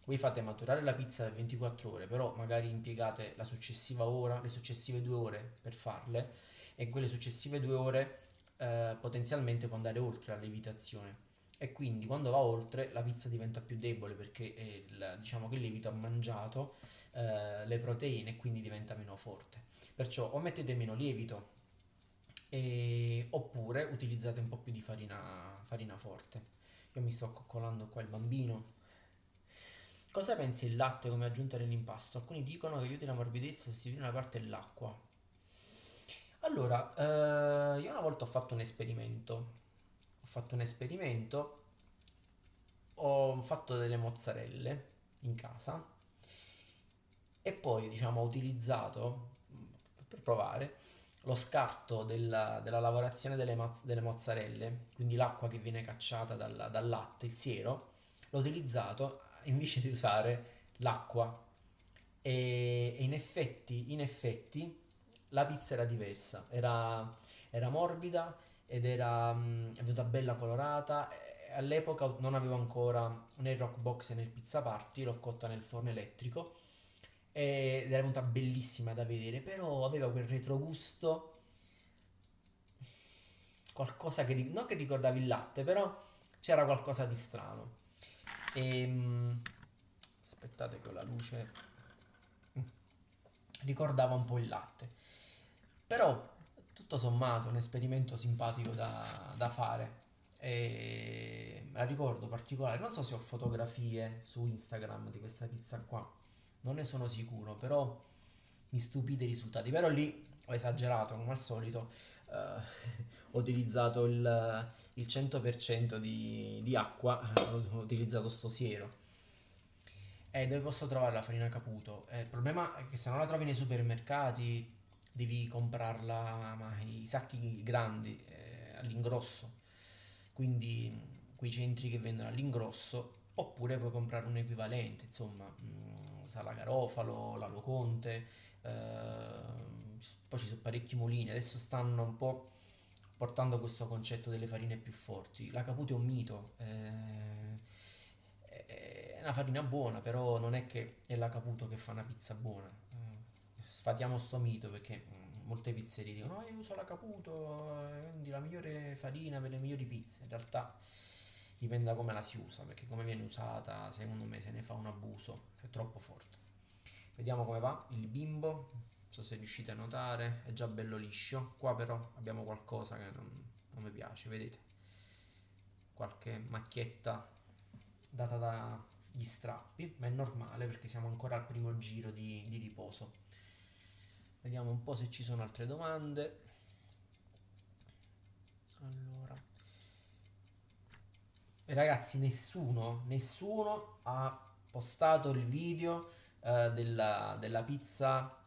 S1: voi fate maturare la pizza per 24 ore, però magari impiegate la successiva ora, le successive 2 ore per farle, e quelle successive 2 ore potenzialmente può andare oltre la lievitazione. E quindi quando va oltre la pizza diventa più debole perché diciamo che il lievito ha mangiato le proteine e quindi diventa meno forte. Perciò o mettete meno lievito oppure utilizzate un po' più di farina forte. Io mi sto coccolando qua il bambino. Cosa pensi il latte come aggiunta nell'impasto? Alcuni dicono che aiuti la morbidezza se si tira una parte dell'acqua. Allora, io una volta ho fatto un esperimento. Ho fatto un esperimento, ho fatto delle mozzarelle in casa e poi, diciamo, ho utilizzato per provare,
S2: lo scarto della lavorazione delle mozzarelle, quindi l'acqua che viene cacciata dal latte, il siero, l'ho utilizzato invece di usare l'acqua e in effetti la pizza era diversa, era morbida ed è venuta bella colorata. E all'epoca non avevo ancora né il rock box né il pizza party, l'ho cotta nel forno elettrico ed era venuta bellissima da vedere, però aveva quel retrogusto, qualcosa non che ricordavi il latte, però c'era qualcosa di strano. Aspettate che ho la luce. Ricordava un po' il latte. Però tutto sommato è un esperimento simpatico da fare. E la ricordo particolare. Non so se ho fotografie su Instagram di questa pizza qua. Non ne sono sicuro, però mi stupì dei risultati. Però lì ho esagerato come al solito. Ho utilizzato il 100% di acqua, ho utilizzato sto siero. E dove posso trovare la farina Caputo? Il problema è che se non la trovi nei supermercati devi comprarla, ma i sacchi grandi, all'ingrosso, quindi quei centri che vendono all'ingrosso, oppure puoi comprare un equivalente, insomma, Sala Garofalo, Lalo Conte, poi ci sono parecchi mulini, adesso stanno un po' portando questo concetto delle farine più forti. La Caputo è un mito, è una farina buona, però non è che è la Caputo che fa una pizza buona. Sfatiamo sto mito perché molte pizzerie dicono: no, io uso la Caputo, quindi la migliore farina per le migliori pizze. In realtà dipende da come la si usa, perché come viene usata, secondo me, se ne fa un abuso, è troppo forte. Vediamo come va il bimbo. Non so se riuscite a notare, è già bello liscio. Qua però abbiamo qualcosa che non mi piace, vedete? Qualche macchietta data dagli strappi, ma è normale perché siamo ancora al primo giro di riposo. Vediamo un po' se ci sono altre domande. Allora, e ragazzi, nessuno ha postato il video della pizza,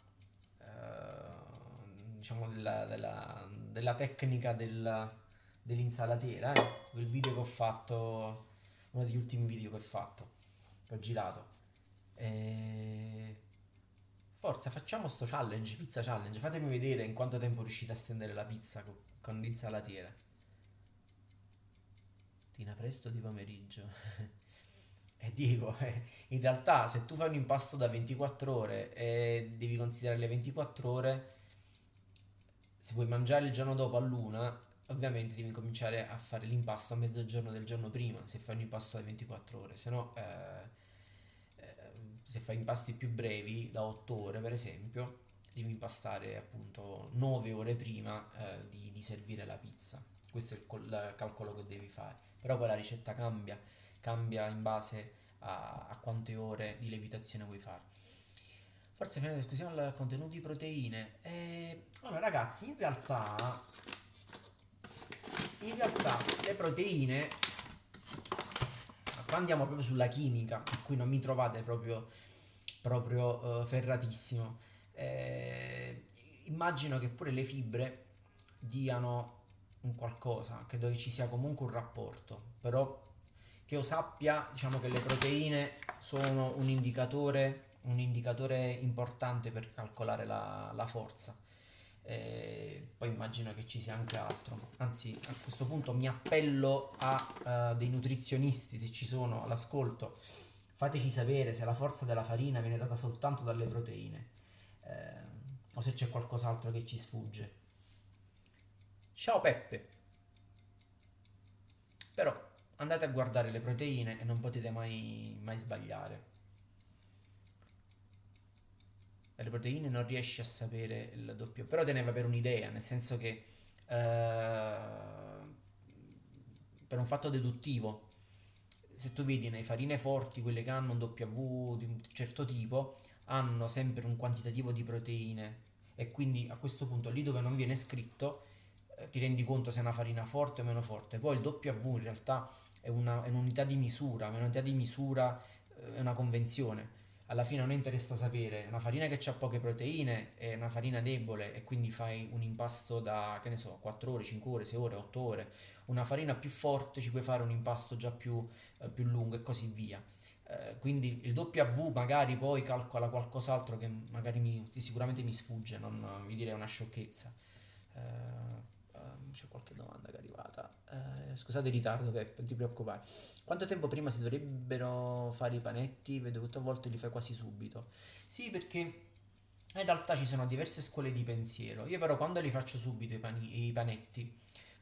S2: diciamo della tecnica dell'insalatiera, il video che ho fatto, uno degli ultimi video che ho fatto, che ho girato. E forza, facciamo sto challenge, pizza challenge. Fatemi vedere in quanto tempo riuscite a stendere la pizza con l'insalatiera. Tina presto di pomeriggio. E dico, in realtà se tu fai un impasto da 24 ore e devi considerare le 24 ore, se vuoi mangiare il giorno dopo all'una, ovviamente devi cominciare a fare l'impasto a mezzogiorno del giorno prima, se fai un impasto da 24 ore, se no se fai impasti più brevi, da 8 ore per esempio, devi impastare appunto 9 ore prima di servire la pizza. Questo è il calcolo che devi fare. Però poi la ricetta cambia in base a quante ore di lievitazione vuoi fare. Forse fino alla discussione al contenuto di proteine. Allora ragazzi, in realtà le proteine, qua andiamo proprio sulla chimica, per cui non mi trovate proprio ferratissimo. Immagino che pure le fibre diano un qualcosa, credo che ci sia comunque un rapporto, però che io sappia, diciamo che le proteine sono un indicatore importante per calcolare la forza. Poi immagino che ci sia anche altro. Anzi, a questo punto mi appello a dei nutrizionisti, se ci sono all'ascolto. Fateci sapere se la forza della farina viene data soltanto dalle proteine, eh, o se c'è qualcos'altro che ci sfugge. Ciao Peppe! Però andate a guardare le proteine e non potete mai sbagliare. Dalle proteine non riesci a sapere il doppio, però te ne va per un'idea, nel senso che per un fatto deduttivo, se tu vedi le farine forti, quelle che hanno un W di un certo tipo, hanno sempre un quantitativo di proteine e quindi a questo punto lì dove non viene scritto ti rendi conto se è una farina forte o meno forte. Poi il W in realtà è un'unità di misura, è una convenzione. alla fine non interessa sapere, una farina che ha poche proteine è una farina debole e quindi fai un impasto da, che ne so, 4 ore, 5 ore, 6 ore, 8 ore. Una farina più forte ci puoi fare un impasto già più lungo e così via. Quindi il W magari poi calcola qualcos'altro che magari sicuramente mi sfugge, non vi direi una sciocchezza. C'è qualche domanda che è arrivata. Scusate il ritardo, Pep, non ti preoccupare. Quanto tempo prima si dovrebbero fare i panetti? Vedo che a volte li fai quasi subito. Sì, perché in realtà ci sono diverse scuole di pensiero. Io però quando li faccio subito i panetti,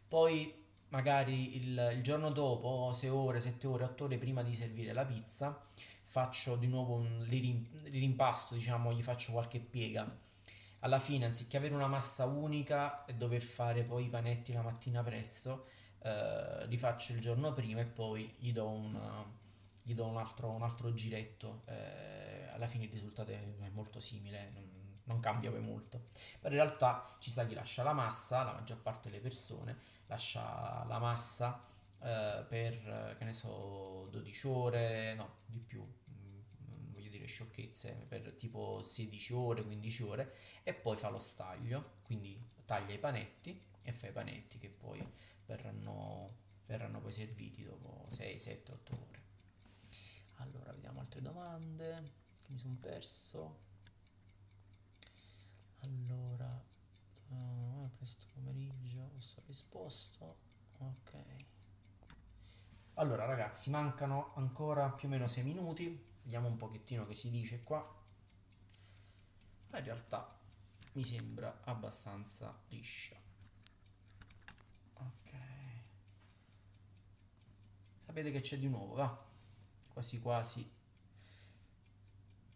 S2: poi magari il giorno dopo, 6 ore, 7 ore, 8 ore prima di servire la pizza, faccio di nuovo li rimpasto, diciamo, gli faccio qualche piega. Alla fine, anziché avere una massa unica e dover fare poi i panetti la mattina presto, li faccio il giorno prima e poi gli do un altro giretto. Alla fine il risultato è molto simile, non cambia poi molto. Però in realtà ci sta chi lascia la massa, la maggior parte delle persone lascia la massa per, che ne so, 12 ore, no, di più, non voglio dire sciocchezze, per tipo 16 ore, 15 ore e poi fa lo staglio, quindi taglia i panetti e fa i panetti che poi verranno poi serviti dopo 6, 7, 8 ore. Allora, vediamo altre domande che mi sono perso. Allora, presto pomeriggio, ho risposto. Ok. Allora, ragazzi, mancano ancora più o meno 6 minuti. Vediamo un pochettino che si dice qua. Ma in realtà mi sembra abbastanza liscia. Ok. Sapete che c'è di nuovo, va? Quasi quasi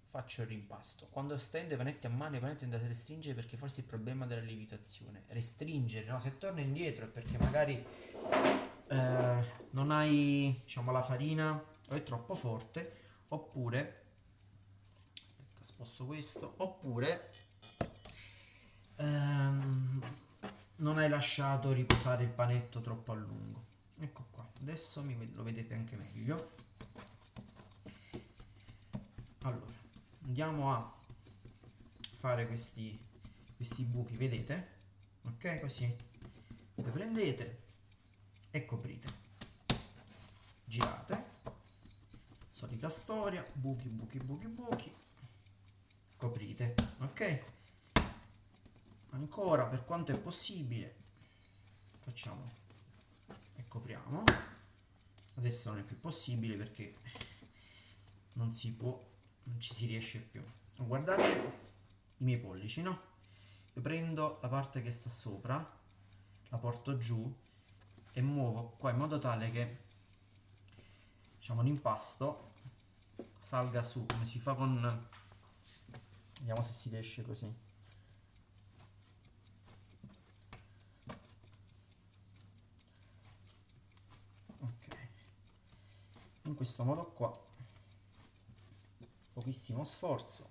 S2: faccio il rimpasto. Quando stendo i panetti a mano, i panetti andate a restringere perché forse il problema della lievitazione. Restringere, no? Se torna indietro è perché magari non hai, diciamo, la farina o è troppo forte, oppure, aspetta, sposto questo, oppure ehm, non hai lasciato riposare il panetto troppo a lungo. Ecco qua, adesso lo vedete anche meglio. Allora, andiamo a fare questi buchi, vedete? Ok, così le prendete e coprite, girate, solita storia, buchi, buchi, buchi, buchi, coprite, ok? Ancora, per quanto è possibile, facciamo e copriamo. Adesso non è più possibile perché non si può, non ci si riesce più. Guardate i miei pollici, no? Io prendo la parte che sta sopra, la porto giù e muovo qua in modo tale che, diciamo, l'impasto salga su, come si fa con, vediamo se si riesce così. Ok, in questo modo qua, pochissimo sforzo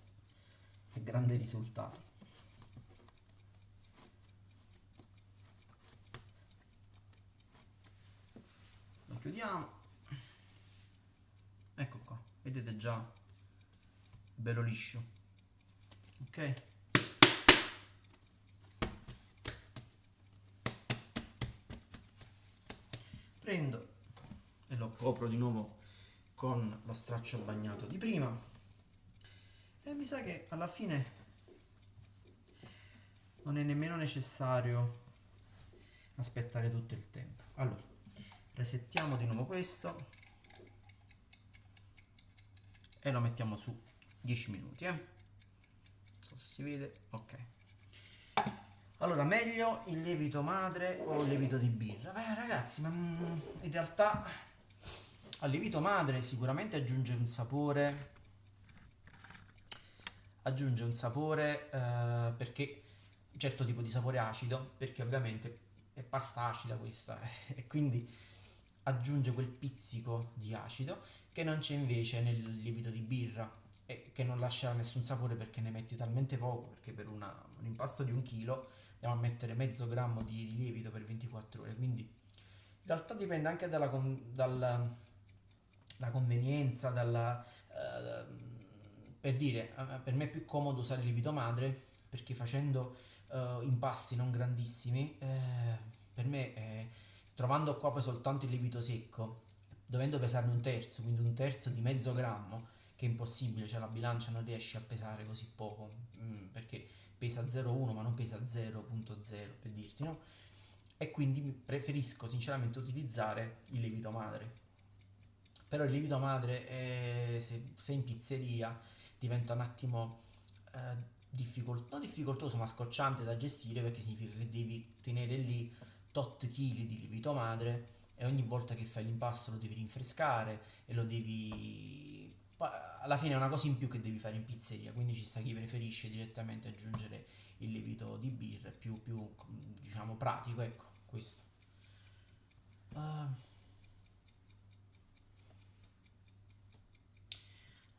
S2: e grande risultato. Lo chiudiamo, ecco qua, vedete già bello liscio, ok? Prendo e lo copro di nuovo con lo straccio bagnato di prima e mi sa che alla fine non è nemmeno necessario aspettare tutto il tempo. Allora, resettiamo di nuovo questo e lo mettiamo su 10 minuti, non so se si vede, ok. Allora, meglio il lievito madre o il lievito di birra? Beh, ragazzi, ma in realtà al lievito madre sicuramente aggiunge un sapore perché un certo tipo di sapore acido, perché ovviamente è pasta acida questa e quindi aggiunge quel pizzico di acido che non c'è invece nel lievito di birra e che non lascia nessun sapore perché ne metti talmente poco, perché per un impasto di 1 chilo andiamo a mettere mezzo grammo di lievito per 24 ore, quindi in realtà dipende anche dalla convenienza, per dire, per me è più comodo usare il lievito madre perché facendo impasti non grandissimi, per me, trovando qua poi soltanto il lievito secco, dovendo pesarne un terzo, quindi un terzo di mezzo grammo, che è impossibile, cioè la bilancia non riesce a pesare così poco, perché pesa 0,1 ma non pesa 0,0 per dirti, no? E quindi preferisco sinceramente utilizzare il lievito madre. Però il lievito madre, se in pizzeria, diventa un attimo non difficoltoso ma scocciante da gestire, perché significa che devi tenere lì tot chili di lievito madre e ogni volta che fai l'impasto lo devi rinfrescare e lo devi... alla fine è una cosa in più che devi fare in pizzeria, quindi ci sta chi preferisce direttamente aggiungere il lievito di birra, è più diciamo pratico, ecco, questo. Ah,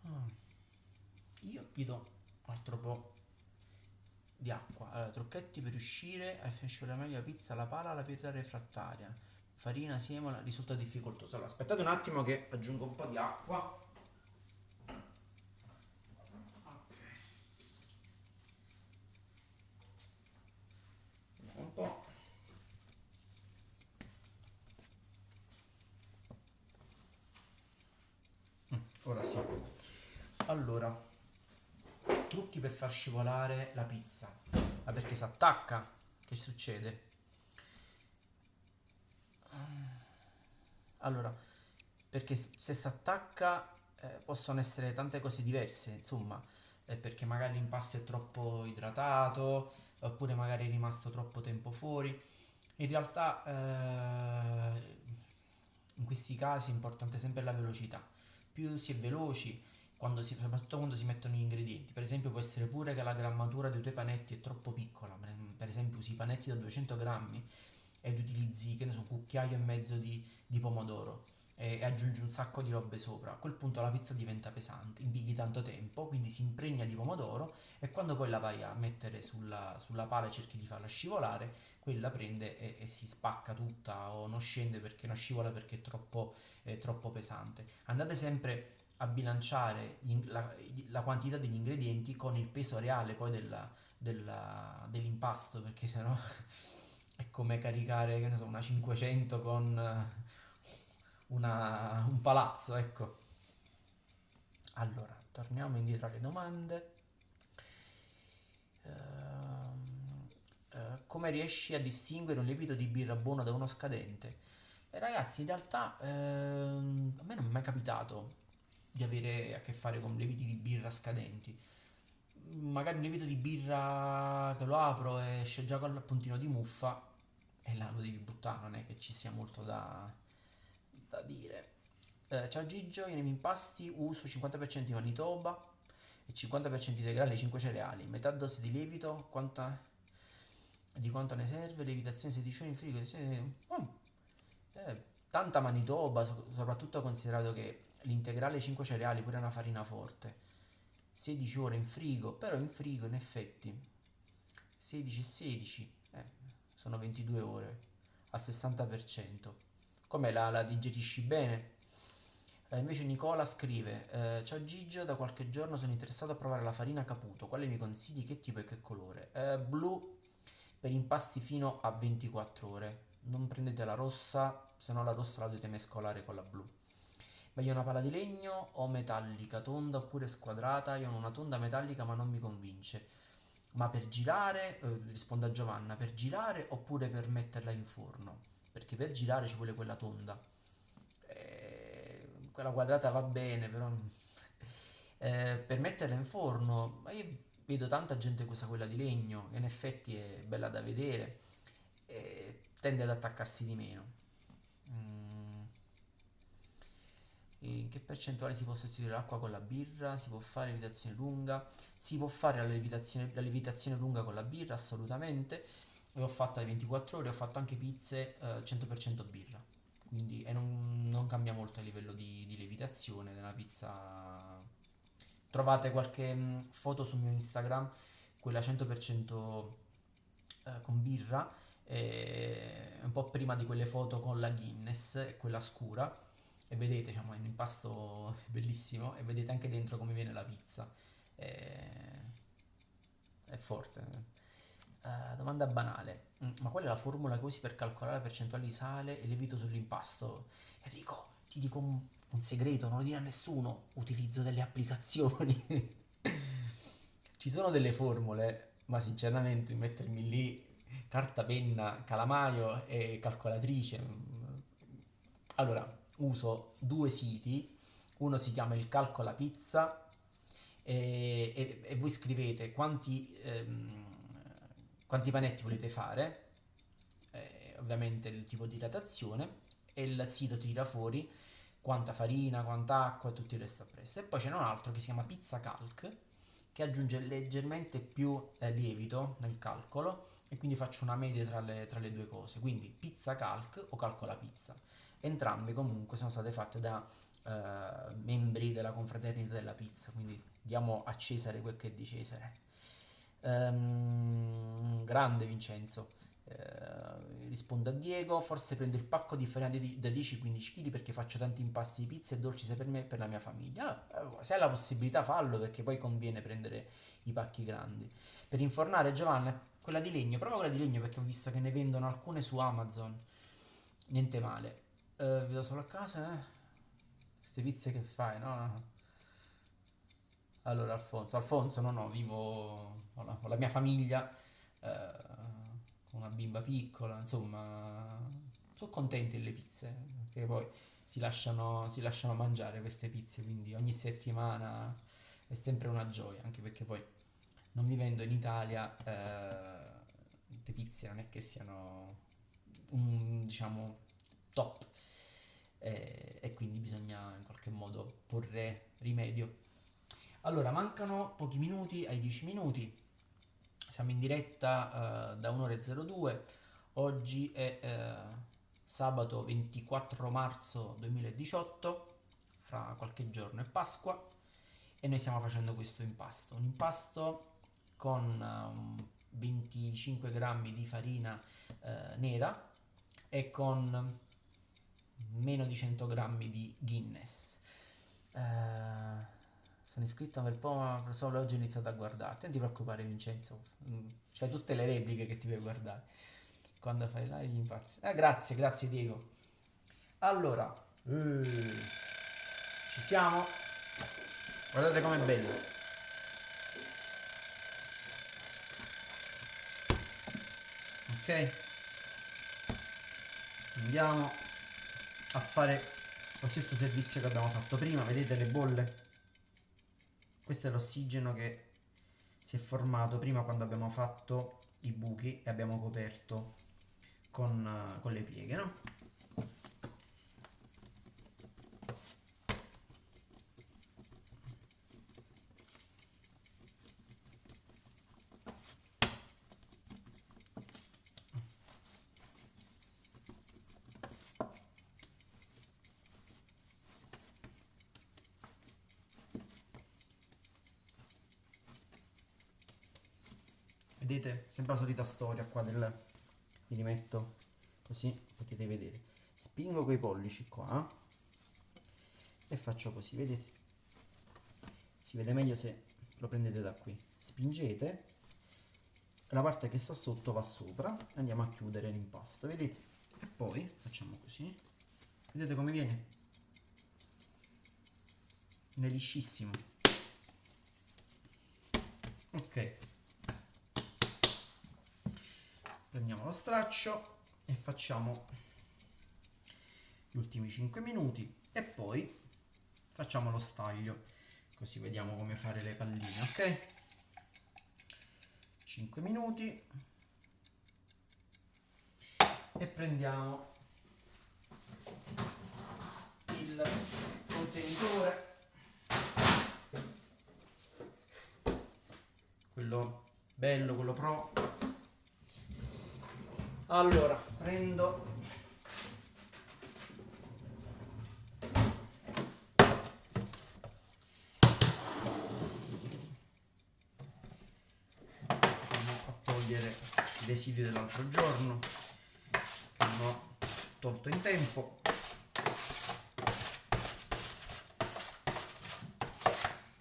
S2: ah. Io gli do un altro po' di acqua. Allora, trucchetti per uscire, a far meglio la pizza, la pala, la pietra refrattaria. Farina, siemola, risulta difficoltoso. Allora, aspettate un attimo che aggiungo un po' di acqua. Ok, vediamo un po'. Ora sì. Allora, trucchi per far scivolare la pizza. Ma perché si attacca? Che succede? Allora, perché se si attacca possono essere tante cose diverse, insomma, perché magari l'impasto è troppo idratato, oppure magari è rimasto troppo tempo fuori. In realtà, in questi casi è importante sempre la velocità. Più si è veloci, soprattutto quando si mettono gli ingredienti. Per esempio, può essere pure che la grammatura dei tuoi panetti è troppo piccola. Per esempio, usi i panetti da 200 grammi ed utilizzi, che ne so, un cucchiaio e mezzo di pomodoro e aggiungi un sacco di robe sopra. A quel punto la pizza diventa pesante, impieghi tanto tempo, quindi si impregna di pomodoro e quando poi la vai a mettere sulla pala e cerchi di farla scivolare, quella prende e si spacca tutta o non scende perché non scivola perché è troppo pesante. Andate sempre a bilanciare la quantità degli ingredienti con il peso reale poi dell'impasto, perché sennò è come caricare, che ne so, una 500 con un palazzo, ecco. Allora, torniamo indietro alle domande. Come riesci a distinguere un lievito di birra buono da uno scadente? Ragazzi, in realtà a me non è mai capitato di avere a che fare con lieviti di birra scadenti. Magari un lievito di birra che lo apro e esce già con il puntino di muffa e là lo devi buttare, non è che ci sia molto da dire. Ciao Gigio, io nei miei impasti uso 50% di Manitoba e 50% integrale ai 5 cereali, metà dose di lievito, di quanto ne serve, lievitazione 16 ore in frigo, tanta Manitoba, soprattutto considerato che l'integrale ai 5 cereali pure è una farina forte, 16 ore in frigo, però in frigo in effetti 16 e 16 sono 22 ore al 60%. Come la digerisci bene? Invece Nicola scrive: ciao Gigio, da qualche giorno sono interessato a provare la farina Caputo. Quale mi consigli? Che tipo e che colore? Blu per impasti fino a 24 ore. Non prendete la rossa, se no la rossa la dovete mescolare con la blu. Meglio una pala di legno o metallica, tonda oppure squadrata? Io ho una tonda metallica ma non mi convince. Ma per girare, rispondo a Giovanna, per girare oppure per metterla in forno? Perché per girare ci vuole quella tonda. Quella quadrata va bene, però per metterla in forno, ma io vedo tanta gente che usa quella di legno, che in effetti è bella da vedere e tende ad attaccarsi di meno. Mm, in che percentuale si può sostituire l'acqua con la birra? Si può fare lievitazione lunga? Si può fare la lievitazione lunga con la birra, assolutamente. L'ho fatta alle 24 ore, ho fatto anche pizze 100% birra. Quindi non cambia molto a livello di lievitazione della pizza. Trovate qualche foto sul mio Instagram, quella 100% con birra, un po' prima di quelle foto con la Guinness e quella scura, e vedete, diciamo, è un impasto bellissimo e vedete anche dentro come viene la pizza. è forte. Domanda banale. Ma qual è la formula che usi per calcolare la percentuale di sale e lievito sull'impasto? Enrico, ti dico un segreto, non lo dire a nessuno. Utilizzo delle applicazioni. Ci sono delle formule, ma sinceramente mettermi lì carta, penna, calamaio e calcolatrice. Allora, uso due siti, uno si chiama il Calcola Pizza e voi scrivete quanti panetti volete fare, ovviamente il tipo di datazione, e il sito tira fuori quanta farina, quanta acqua e tutto il resto appresso. E poi c'è un altro che si chiama Pizza Calc, che aggiunge leggermente più lievito nel calcolo e quindi faccio una media tra le due cose. Quindi Pizza Calc o Calcola Pizza. Entrambe comunque sono state fatte da membri della confraternita della pizza, quindi diamo a Cesare quel che è di Cesare. Grande Vincenzo. Rispondo a Diego, forse prendo il pacco di farina da 10-15 kg perché faccio tanti impasti di pizza e dolci sia per me che per la mia famiglia. Se hai la possibilità fallo, perché poi conviene prendere i pacchi grandi. Per infornare, Giovanna, quella di legno, proprio quella di legno, perché ho visto che ne vendono alcune su Amazon. Niente male. Vi do solo a casa, queste pizze che fai, no? No. Allora Alfonso, no, vivo, ho la mia famiglia, con una bimba piccola, insomma, sono contenti delle pizze, perché poi si lasciano mangiare queste pizze, quindi ogni settimana è sempre una gioia, anche perché poi non vivendo in Italia, le pizze non è che siano diciamo, top, e quindi bisogna in qualche modo porre rimedio. Allora, mancano pochi minuti ai 10 minuti. Siamo in diretta da 1:02. Oggi è sabato 24 marzo 2018. Fra qualche giorno è Pasqua e noi stiamo facendo questo impasto. Un impasto con 25 grammi di farina nera e con meno di 100 grammi di Guinness. Sono iscritto nel po', ma solo oggi ho iniziato a guardarti. Non ti preoccupare, Vincenzo, c'hai tutte le repliche che ti puoi guardare quando fai live, impazzi. Grazie Diego. Allora, ci siamo. Guardate com'è bello. Ok, andiamo a fare lo stesso servizio che abbiamo fatto prima. Vedete le bolle? Questo è l'ossigeno che si è formato prima quando abbiamo fatto i buchi e abbiamo coperto con le pieghe, no? Vedete? Sembra la solita storia qua mi rimetto così potete vedere. Spingo coi pollici qua e faccio così, vedete? Si vede meglio se lo prendete da qui. Spingete, la parte che sta sotto va sopra e andiamo a chiudere l'impasto, vedete? E poi facciamo così. Vedete come viene? Viene liscissimo. Ok. Prendiamo lo straccio e facciamo gli ultimi 5 minuti e poi facciamo lo staglio, così vediamo come fare le palline, ok? 5 minuti e prendiamo il contenitore, quello bello, quello pro. Allora, prendo a togliere i residui dell'altro giorno che non ho tolto in tempo.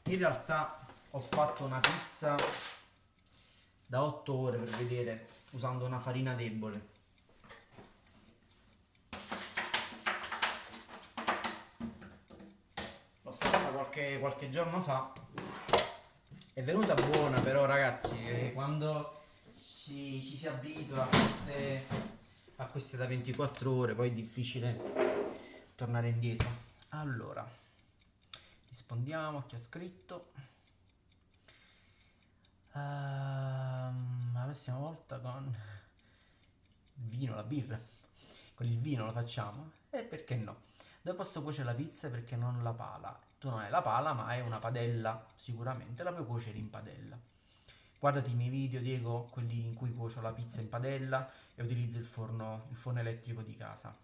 S2: In realtà ho fatto una pizza da 8 ore per vedere, usando una farina debole. L'ho fatta qualche giorno fa. È venuta buona, però ragazzi, quando ci si abitua a queste da 24 ore, poi è difficile tornare indietro. Allora, rispondiamo a chi ha scritto. La prossima volta con il vino, la birra. Con il vino lo facciamo? E perché no? Dove posso cuocere la pizza? Perché non la pala. Tu non hai la pala, ma hai una padella. Sicuramente la puoi cuocere in padella. Guardati i miei video, Diego, quelli in cui cuocio la pizza in padella e utilizzo il forno elettrico di casa.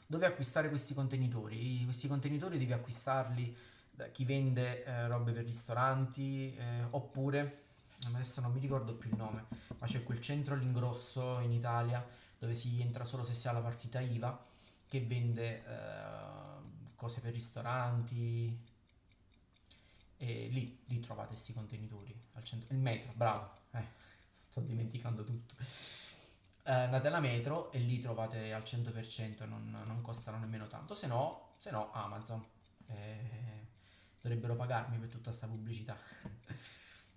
S2: Dove acquistare questi contenitori? Questi contenitori devi acquistarli da chi vende robe per ristoranti, oppure, adesso non mi ricordo più il nome, ma c'è quel centro all'ingrosso in Italia dove si entra solo se si ha la partita IVA, che vende cose per ristoranti, e lì trovate questi contenitori al centro. Il metro, bravo, sto dimenticando tutto. Andate alla metro e lì trovate al 100% e non costano nemmeno tanto, se no Amazon. Dovrebbero pagarmi per tutta sta pubblicità.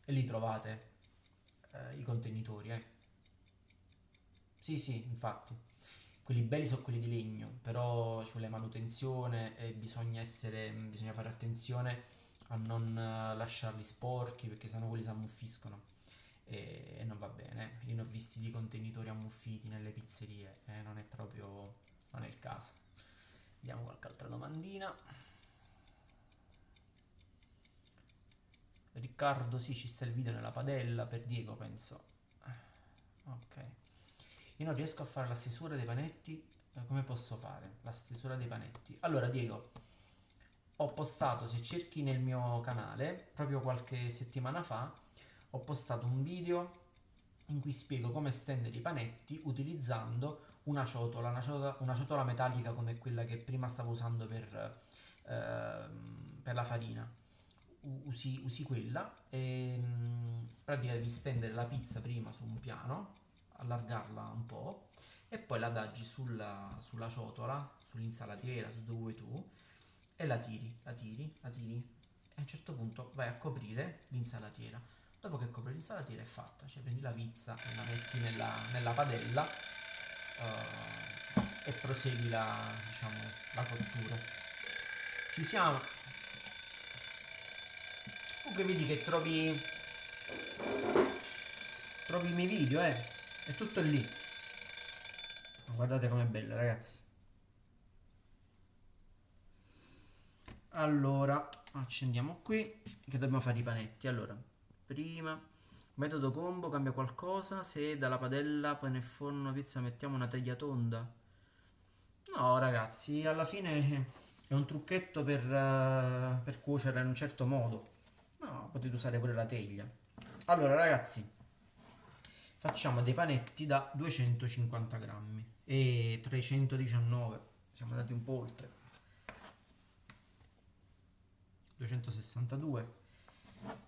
S2: E lì trovate i contenitori, Sì, infatti. Quelli belli sono quelli di legno, però ci vuole manutenzione e bisogna fare attenzione a non lasciarli sporchi, perché sennò quelli si ammuffiscono e non va bene. Io ne ho visti di contenitori ammuffiti nelle pizzerie, non è il caso. Vediamo qualche altra domandina. Riccardo, sì, ci sta il video nella padella, per Diego penso. Ok. Io non riesco a fare la stesura dei panetti, come posso fare la stesura dei panetti? Allora Diego, ho postato, se cerchi nel mio canale, proprio qualche settimana fa, ho postato un video in cui spiego come stendere i panetti utilizzando una ciotola metallica come quella che prima stavo usando per la farina. Usi quella e in pratica devi stendere la pizza prima su un piano, allargarla un po' e poi la adagi sulla ciotola, sull'insalatiera, su dove vuoi tu, e la tiri e a un certo punto vai a coprire l'insalatiera. Dopo che copri l'insalatiera è fatta, cioè prendi la pizza e la metti nella padella e prosegui la cottura. Ci siamo. Comunque vedi che trovi i miei video, è tutto lì. Guardate com'è bella, ragazzi. Allora, accendiamo qui, che dobbiamo fare i panetti. Allora, prima, metodo combo, cambia qualcosa se dalla padella poi nel forno pizza mettiamo una teglia tonda? No, ragazzi, alla fine è un trucchetto per cuocere in un certo modo. No, potete usare pure la teglia. Allora, ragazzi, facciamo dei panetti da 250 grammi e 319, siamo andati un po' oltre. 262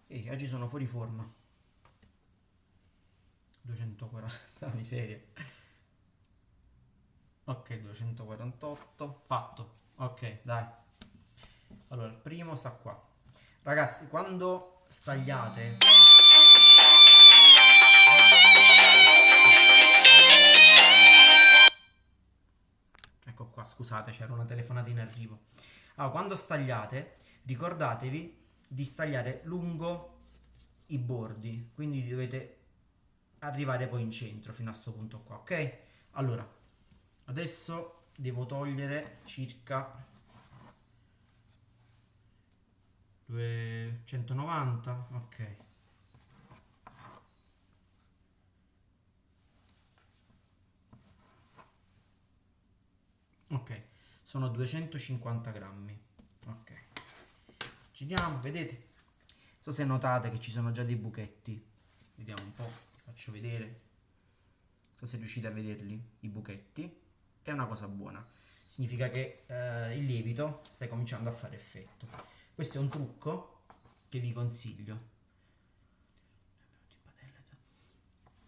S2: e oggi sono fuori forma. 240, miseria. Ok, 248 fatto. Ok, dai. Allora il primo sta qua, ragazzi. Quando stagliate, ecco qua, scusate, c'era una telefonata in arrivo. Quando stagliate, ricordatevi di stagliare lungo i bordi, quindi dovete arrivare poi in centro fino a sto punto qua, ok? Allora, adesso devo togliere circa 290, ok. Ok, sono 250 grammi, ok. Giriamo, vedete? Non so se notate che ci sono già dei buchetti. Vediamo un po', vi faccio vedere. Non so se riuscite a vederli, i buchetti. È una cosa buona. Significa che il lievito sta cominciando a fare effetto. Questo è un trucco che vi consiglio.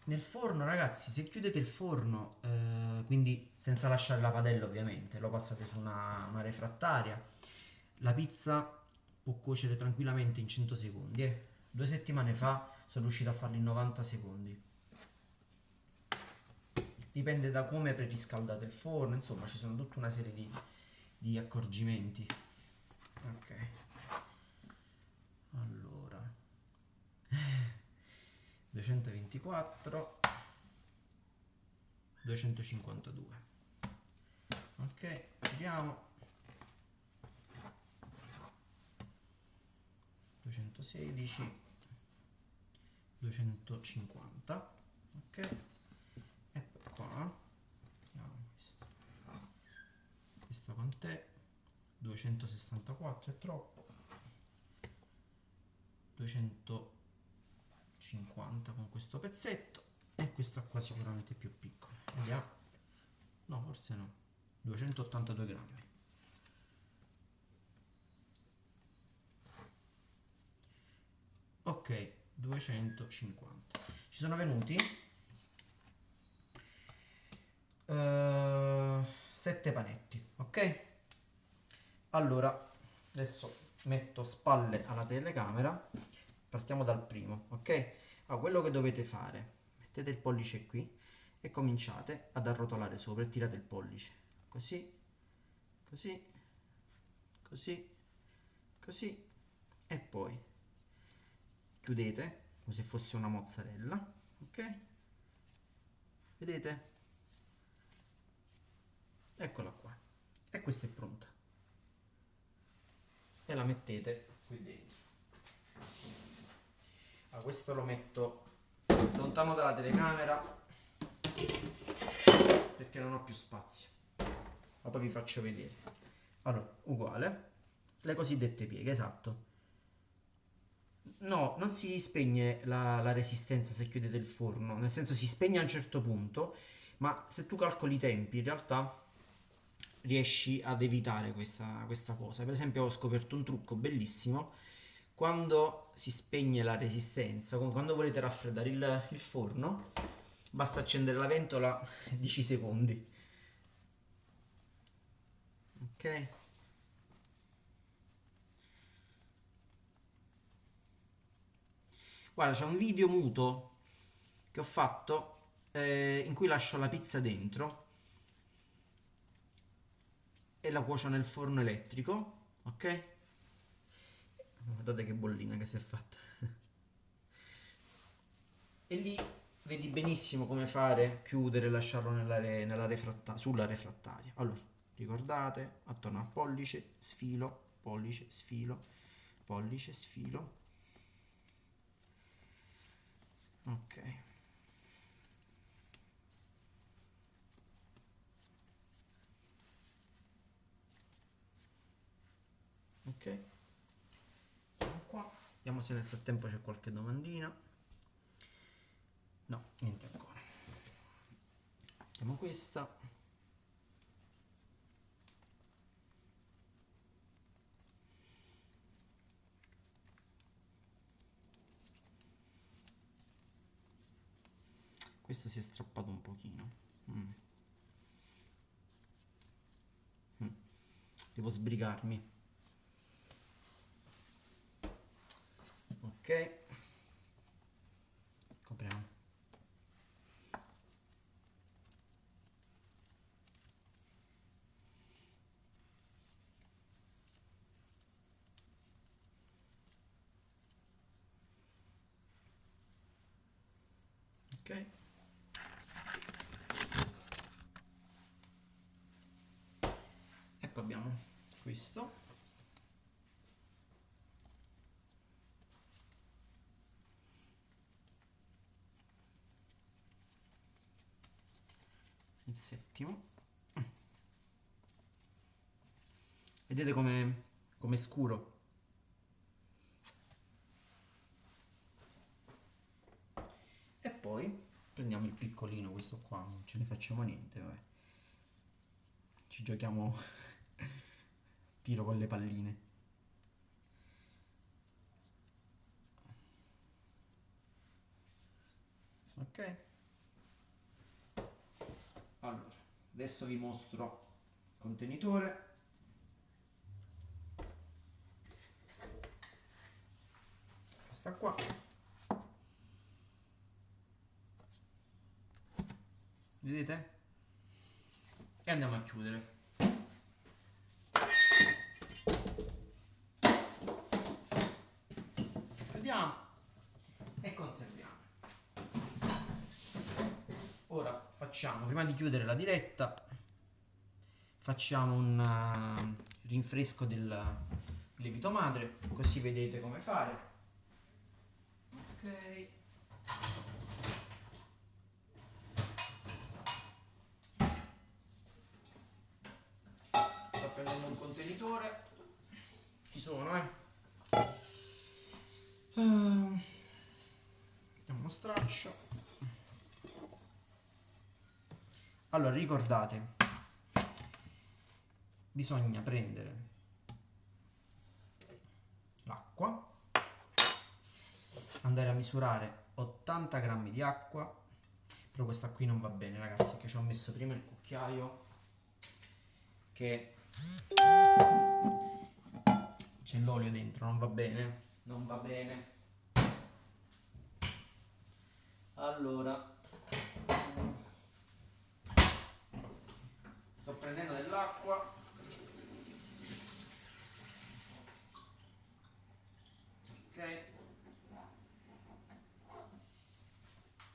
S2: Nel forno, ragazzi, se chiudete il forno, quindi senza lasciare la padella ovviamente, lo passate su una refrattaria, la pizza può cuocere tranquillamente in 100 secondi. 2 settimane fa sono riuscito a farlo in 90 secondi. Dipende da come preriscaldate il forno, insomma ci sono tutta una serie di accorgimenti. Ok, allora 224, 252. Ok, vediamo. 216, 250. Ok, e poi qua vediamo questo quant'è? 264 è troppo, 250 con questo pezzetto, e questa qua sicuramente più piccola. Vediamo. No, forse no. 282 grammi. Ok, 250. Ci sono venuti 7 panetti, ok? Allora, adesso metto spalle alla telecamera. Partiamo dal primo, ok? Quello che dovete fare, mettete il pollice qui e cominciate ad arrotolare sopra e tirate il pollice. Così, così, così, così, e poi chiudete come se fosse una mozzarella, ok? Vedete? Eccola qua. E questa è pronta. E la mettete qui dentro. Questo lo metto lontano dalla telecamera perché non ho più spazio. Ma poi vi faccio vedere. Allora, uguale. Le cosiddette pieghe, esatto. No, non si spegne la resistenza se chiudete il forno, nel senso si spegne a un certo punto, ma se tu calcoli i tempi in realtà riesci ad evitare questa cosa. Per esempio ho scoperto un trucco bellissimo: quando si spegne la resistenza, quando volete raffreddare il forno, basta accendere la ventola 10 secondi. Ok? Guarda, c'è un video muto che ho fatto in cui lascio la pizza dentro e la cuocio nel forno elettrico, ok? Guardate che bollina che si è fatta. E lì vedi benissimo come fare, chiudere e lasciarlo sulla refrattaria. Allora, ricordate, attorno al pollice, sfilo, pollice, sfilo, pollice, sfilo. Ok. Ok. Siamo qua. Vediamo se nel frattempo c'è qualche domandina. No, niente ancora. Mettiamo questa. Questo si è strappato un pochino. Devo sbrigarmi. Ok. Copriamo. Ok. E poi abbiamo questo. Il settimo. Vedete come è scuro? E poi prendiamo il piccolino, questo qua, non ce ne facciamo niente, vabbè. Ci giochiamo tiro con le palline.
S1: Ok, allora adesso vi mostro il contenitore. Questa qua, vedete? E andiamo a chiudere. Chiudiamo e conserviamo. Ora facciamo, prima di chiudere la diretta, facciamo un rinfresco del lievito madre, così vedete come fare. Ok. Sto prendendo un contenitore. Ci sono, Mettiamo uno straccio. Allora, ricordate, bisogna prendere l'acqua, andare a misurare 80 grammi di acqua, però questa qui non va bene, ragazzi, perché ci ho messo prima il cucchiaio che c'è l'olio dentro, non va bene, non va bene. Allora, sto prendendo dell'acqua, ok,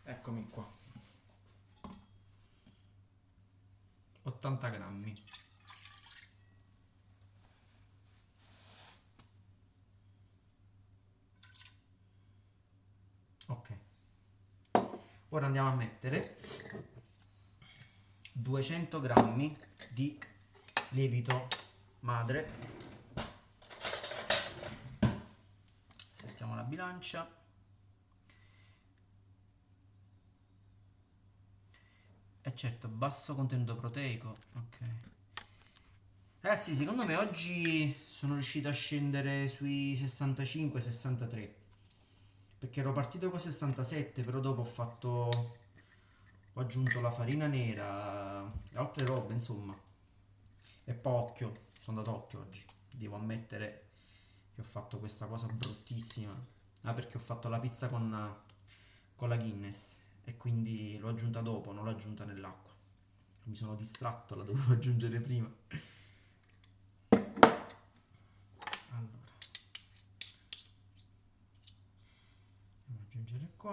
S1: eccomi qua, 80 grammi. Ok, ora andiamo a mettere 200 grammi di lievito madre. Settiamo la bilancia. E certo, basso contenuto proteico. Ok. Ragazzi, secondo me oggi sono riuscito a scendere sui 65-63. Perché ero partito con 67, però dopo ho aggiunto la farina nera, altre robe, insomma. E poi occhio, sono andato occhio oggi. Devo ammettere che ho fatto questa cosa bruttissima. Ah, perché ho fatto la pizza con la Guinness e quindi l'ho aggiunta dopo, non l'ho aggiunta nell'acqua. Mi sono distratto, la dovevo aggiungere prima. Allora, andiamo ad aggiungere qua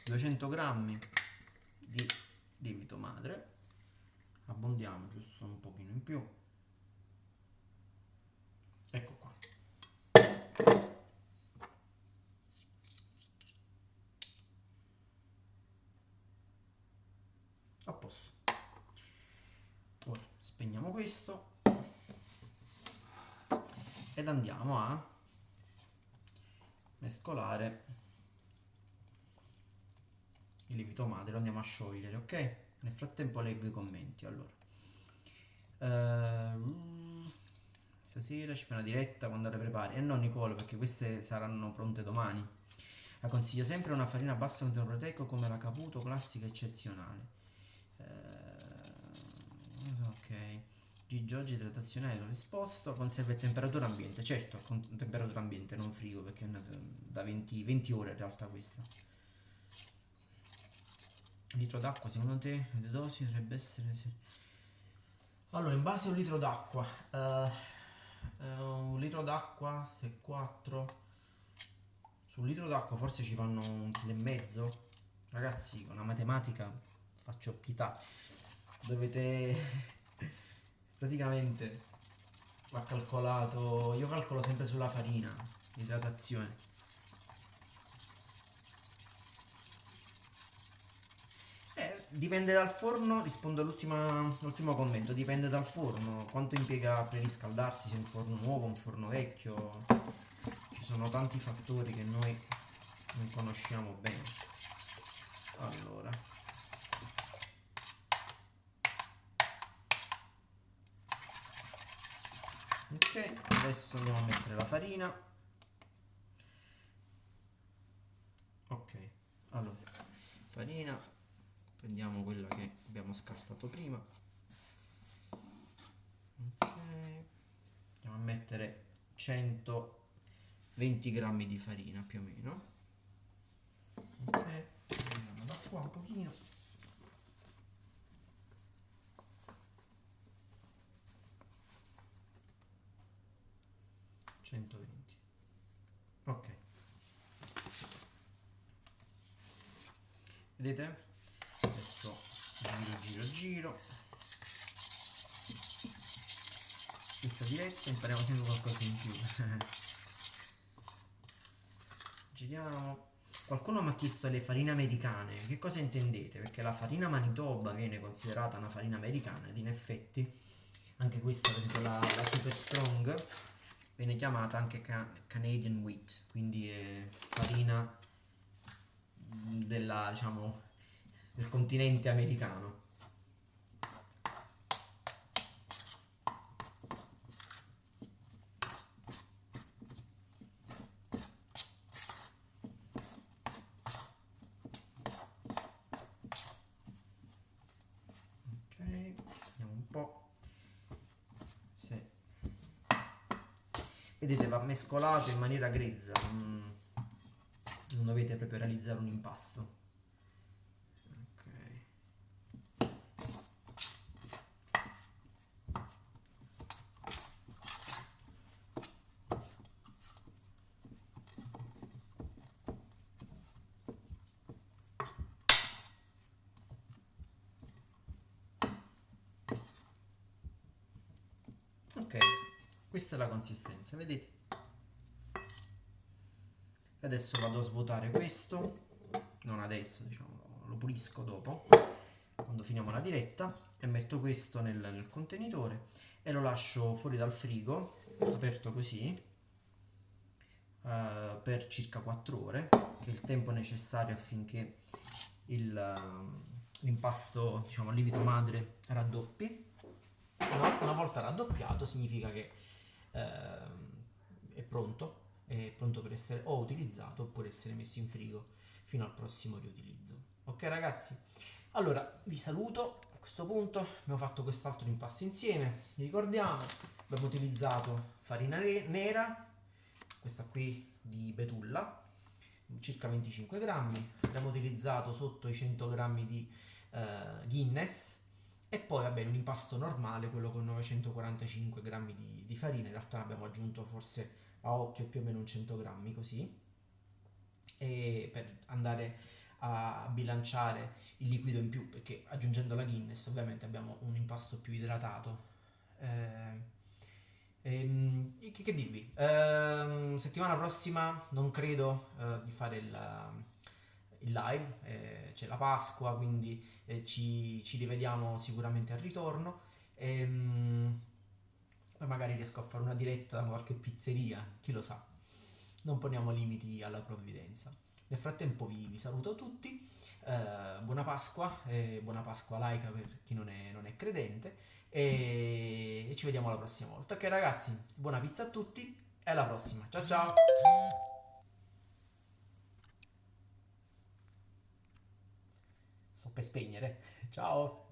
S1: 200 grammi di lievito madre. Abbondiamo giusto un pochino in più. Ecco qua. A posto. Ora spegniamo questo ed andiamo a mescolare il lievito madre, lo andiamo a sciogliere, ok? Nel frattempo leggo i commenti. Allora, stasera ci fai una diretta quando le prepari? E no, Nicolo, perché queste saranno pronte domani. La consiglio sempre una farina a basso contenuto proteico come la Caputo classica eccezionale. Ok. Gigi, oggi idratazione l'ho risposto, conserva a temperatura ambiente, certo, con temperatura ambiente, non frigo, perché è da 20 ore in realtà questa. Litro d'acqua, secondo te, le dosi dovrebbe essere... Allora, in base a un litro d'acqua, un litro d'acqua, se 4, su un litro d'acqua forse ci vanno 1,5 kg. Ragazzi, con la matematica faccio pietà. Dovete... praticamente va calcolato, io calcolo sempre sulla farina, l'idratazione. Dipende dal forno, rispondo all'ultimo commento, dipende dal forno, quanto impiega a preriscaldarsi, se è un forno nuovo, un forno vecchio, ci sono tanti fattori che noi non conosciamo bene. Allora, ok, adesso andiamo a mettere la farina. Ok, allora
S2: farina, prendiamo quella che abbiamo scartato prima. Ok, andiamo a mettere 120 grammi di farina più o meno. Ok, prendiamo da qua un pochino. 120. Ok, vedete? Adesso giro questa diretta, impariamo sempre qualcosa in più. Giriamo. Qualcuno mi ha chiesto le farine americane, che cosa intendete? Perché la farina Manitoba viene considerata una farina americana ed in effetti anche questa, per esempio la Super Strong, viene chiamata anche Canadian Wheat, quindi è farina della, diciamo, del continente americano. Ok, vediamo un po'. Se vedete, va mescolato in maniera grezza, non dovete proprio realizzare un impasto. Ok, questa è la consistenza, vedete? Adesso vado a svuotare questo, non adesso, diciamo, lo pulisco dopo, quando finiamo la diretta, e metto questo nel contenitore e lo lascio fuori dal frigo, aperto così, per circa 4 ore, che è il tempo necessario affinché l'impasto, diciamo, il lievito madre raddoppi. Una volta raddoppiato significa che è pronto per essere o utilizzato oppure essere messo in frigo fino al prossimo riutilizzo. Ok ragazzi? Allora vi saluto, a questo punto abbiamo fatto quest'altro impasto insieme, vi ricordiamo, abbiamo utilizzato farina nera, questa qui di betulla, circa 25 grammi, abbiamo utilizzato sotto i 100 grammi di Guinness, e poi vabbè un impasto normale, quello con 945 grammi di farina, in realtà abbiamo aggiunto forse a occhio più o meno un 100 grammi così, e per andare a bilanciare il liquido in più, perché aggiungendo la Guinness ovviamente abbiamo un impasto più idratato. Che dirvi? Settimana prossima non credo di fare il live, c'è la Pasqua, quindi ci rivediamo sicuramente al ritorno. Poi magari riesco a fare una diretta da qualche pizzeria, chi lo sa. Non poniamo limiti alla provvidenza. Nel frattempo vi saluto tutti, buona Pasqua, buona Pasqua laica per chi non è credente, e ci vediamo la prossima volta. Ok ragazzi, buona pizza a tutti e alla prossima. Ciao ciao! Sto per spegnere. Ciao!